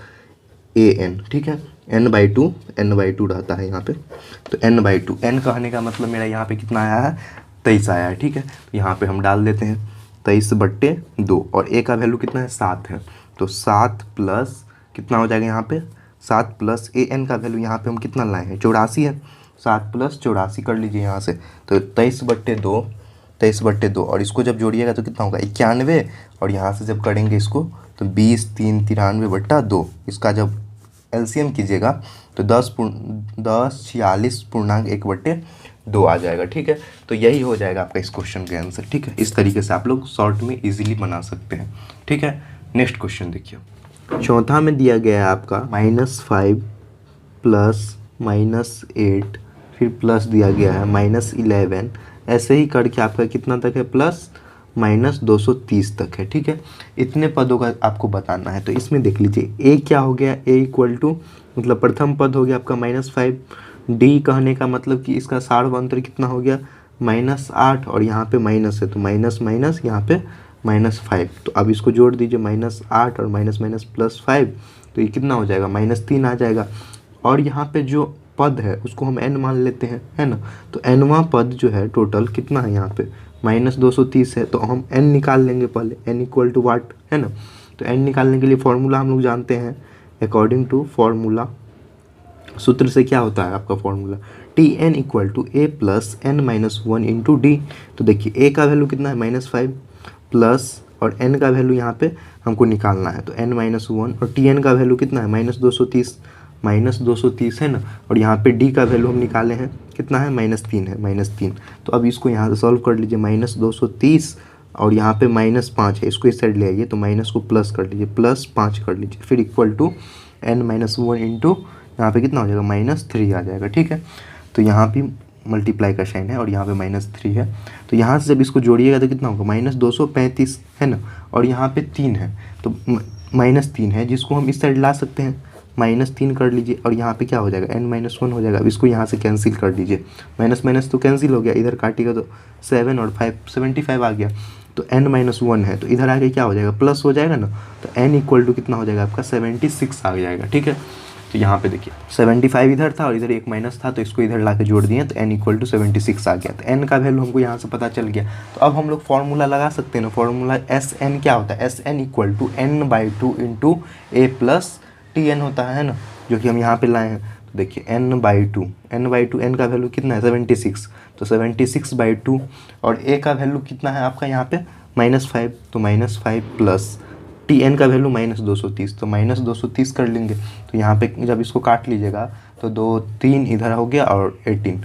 an। ठीक है, n/2 रहता है यहाँ पे, तो n/2 n कहने का मतलब मेरा यहाँ पे कितना आया है 23 आया है। ठीक है, तो यहाँ पे हम डाल देते हैं 23/2 और a का वैल्यू कितना है 7 है तो 7 प्लस कितना हो जाएगा यहाँ पे 7 प्लस an का वैल्यू यहाँ पे हम कितना लाए हैं 84 है, 7 + 84 कर लीजिए यहाँ से तो 23/2 और इसको जब जोड़िएगा तो कितना होगा 91 और यहाँ से जब करेंगे इसको तो 20 3 93/2। इसका जब एलसीएम कीजिएगा तो 1046.1/2 आ जाएगा। ठीक है, तो यही हो जाएगा आपका इस क्वेश्चन का आंसर। ठीक है, इस तरीके से आप लोग शॉर्ट में इजीली बना सकते हैं। ठीक है, नेक्स्ट क्वेश्चन देखिए। चौथा में दिया गया है आपका -5 प्लस -8 फिर प्लस दिया गया है -11, ऐसे ही करके आपका कितना तक है प्लस -230 तक है। ठीक है, इतने पदों का आपको बताना है। तो इसमें देख लीजिए a क्या हो गया, a इक्वल टू मतलब प्रथम पद हो गया आपका -5, d कहने का मतलब कि इसका सार्वंतर कितना हो गया -8 और यहाँ पे माइनस है तो माइनस यहाँ पे -5। तो अब इसको जोड़ दीजिए -8 और माइनस +5 तो ये कितना हो जाएगा -3 आ जाएगा। और यहाँ पे जो पद है उसको हम n मान लेते हैं, है ना। तो nवां पद जो है टोटल कितना है यहाँ पे -230 है तो हम n निकाल लेंगे पहले, n इक्वल टू वाट, है ना। तो n निकालने के लिए फॉर्मूला हम लोग जानते हैं, अकॉर्डिंग टू फॉर्मूला सूत्र से क्या होता है आपका formula Tn equal to a + n-1 into d. तो देखिए a का वैल्यू कितना है -5 प्लस और n का वैल्यू यहाँ पे हमको निकालना है तो n-1 और Tn का वैल्यू कितना है -230 -230 है ना, और यहाँ पे डी का वैल्यू हम निकाले हैं कितना है, -3 है, -3। तो अब इसको यहाँ से सॉल्व कर लीजिए, -230 और यहाँ पे -5 है, इसको इस साइड ले आइए तो माइनस को प्लस कर लीजिए, +5 कर लीजिए, फिर इक्वल टू n-1 इंटू यहाँ पे कितना हो जाएगा, -3 आ जाएगा। ठीक है, तो यहाँ भी मल्टीप्लाई का साइन है और यहाँ पे -3 है, तो यहाँ से जब इसको जोड़िएगा तो कितना होगा, -235 है ना, और यहाँ पे 3 है तो -3 है, जिसको हम इस साइड ला सकते हैं, -3 कर लीजिए और यहाँ पे क्या हो जाएगा, n-1 हो जाएगा। अब इसको यहाँ से कैंसिल कर लीजिए, माइनस माइनस तो कैंसिल हो गया, इधर काटिएगा तो 7 और 5 75 आ गया, तो n-1 है तो इधर आके क्या हो जाएगा, प्लस हो जाएगा ना, तो n इक्वल टू कितना हो जाएगा आपका, 76 आ जाएगा। ठीक है, तो यहाँ पे देखिए 75 इधर था और इधर एक माइनस था, तो इसको इधर ला के जोड़ दिए तो n इक्वल टू 76 आ गया। तो n का वैल्यू हमको यहाँ से पता चल गया। तो अब हम लोग फॉर्मूला लगा सकते हैं ना, फॉर्मूला Sn क्या होता है, Sn equal to n/2 into a plus Tn होता है ना, जो कि हम यहाँ पे लाए हैं। तो देखिए n/2 n का वैल्यू कितना है, 76, तो 76/2 और a का वैल्यू कितना है आपका यहाँ पे, -5, तो -5 प्लस Tn का वैल्यू -230, तो -230 कर लेंगे। तो यहाँ पे जब इसको काट लीजिएगा तो 2 3 इधर हो गया और 18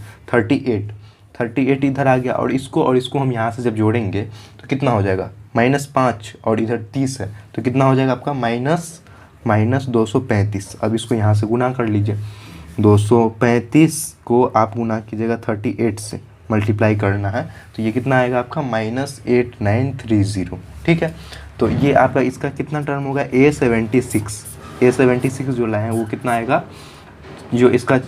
38 इधर आ गया, और इसको हम यहाँ से जब जोड़ेंगे तो कितना हो जाएगा, -5 और इधर 30 है तो कितना हो जाएगा आपका, -235। अब इसको यहाँ से गुना कर लीजिए, 235 को आप गुना कीजिएगा 38 से, मल्टीप्लाई करना है, तो ये कितना आएगा आपका, -8930। ठीक है, तो ये आपका इसका कितना टर्म होगा, A76 जो लाए हैं वो कितना आएगा, जो इसका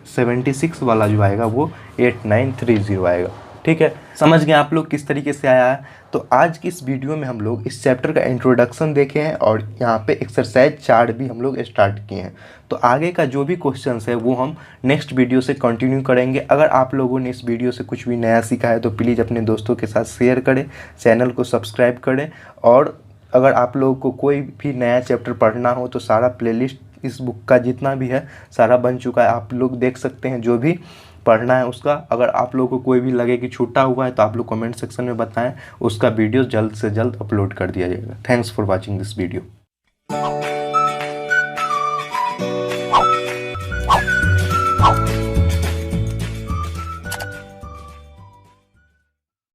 76 वाला जो आएगा वो 8930 आएगा। ठीक है, समझ गए आप लोग किस तरीके से आया है। तो आज की इस वीडियो में हम लोग इस चैप्टर का इंट्रोडक्शन देखे हैं और यहाँ पे एक्सरसाइज 4 भी हम लोग स्टार्ट किए हैं। तो आगे का जो भी क्वेश्चंस है वो हम नेक्स्ट वीडियो से कंटिन्यू करेंगे। अगर आप लोगों ने इस वीडियो से कुछ भी नया सीखा है तो प्लीज़ अपने दोस्तों के साथ शेयर करें, चैनल को सब्सक्राइब करें, और अगर आप लोगों को कोई भी नया चैप्टर पढ़ना हो तो सारा प्लेलिस्ट इस बुक का जितना भी है सारा बन चुका है, आप लोग देख सकते हैं जो भी पढ़ना है उसका। अगर आप लोगों को कोई भी लगे कि छूटा हुआ है तो आप लोग कमेंट सेक्शन में बताएं, उसका वीडियो जल्द से जल्द अपलोड कर दिया जाएगा। Thanks for watching this video.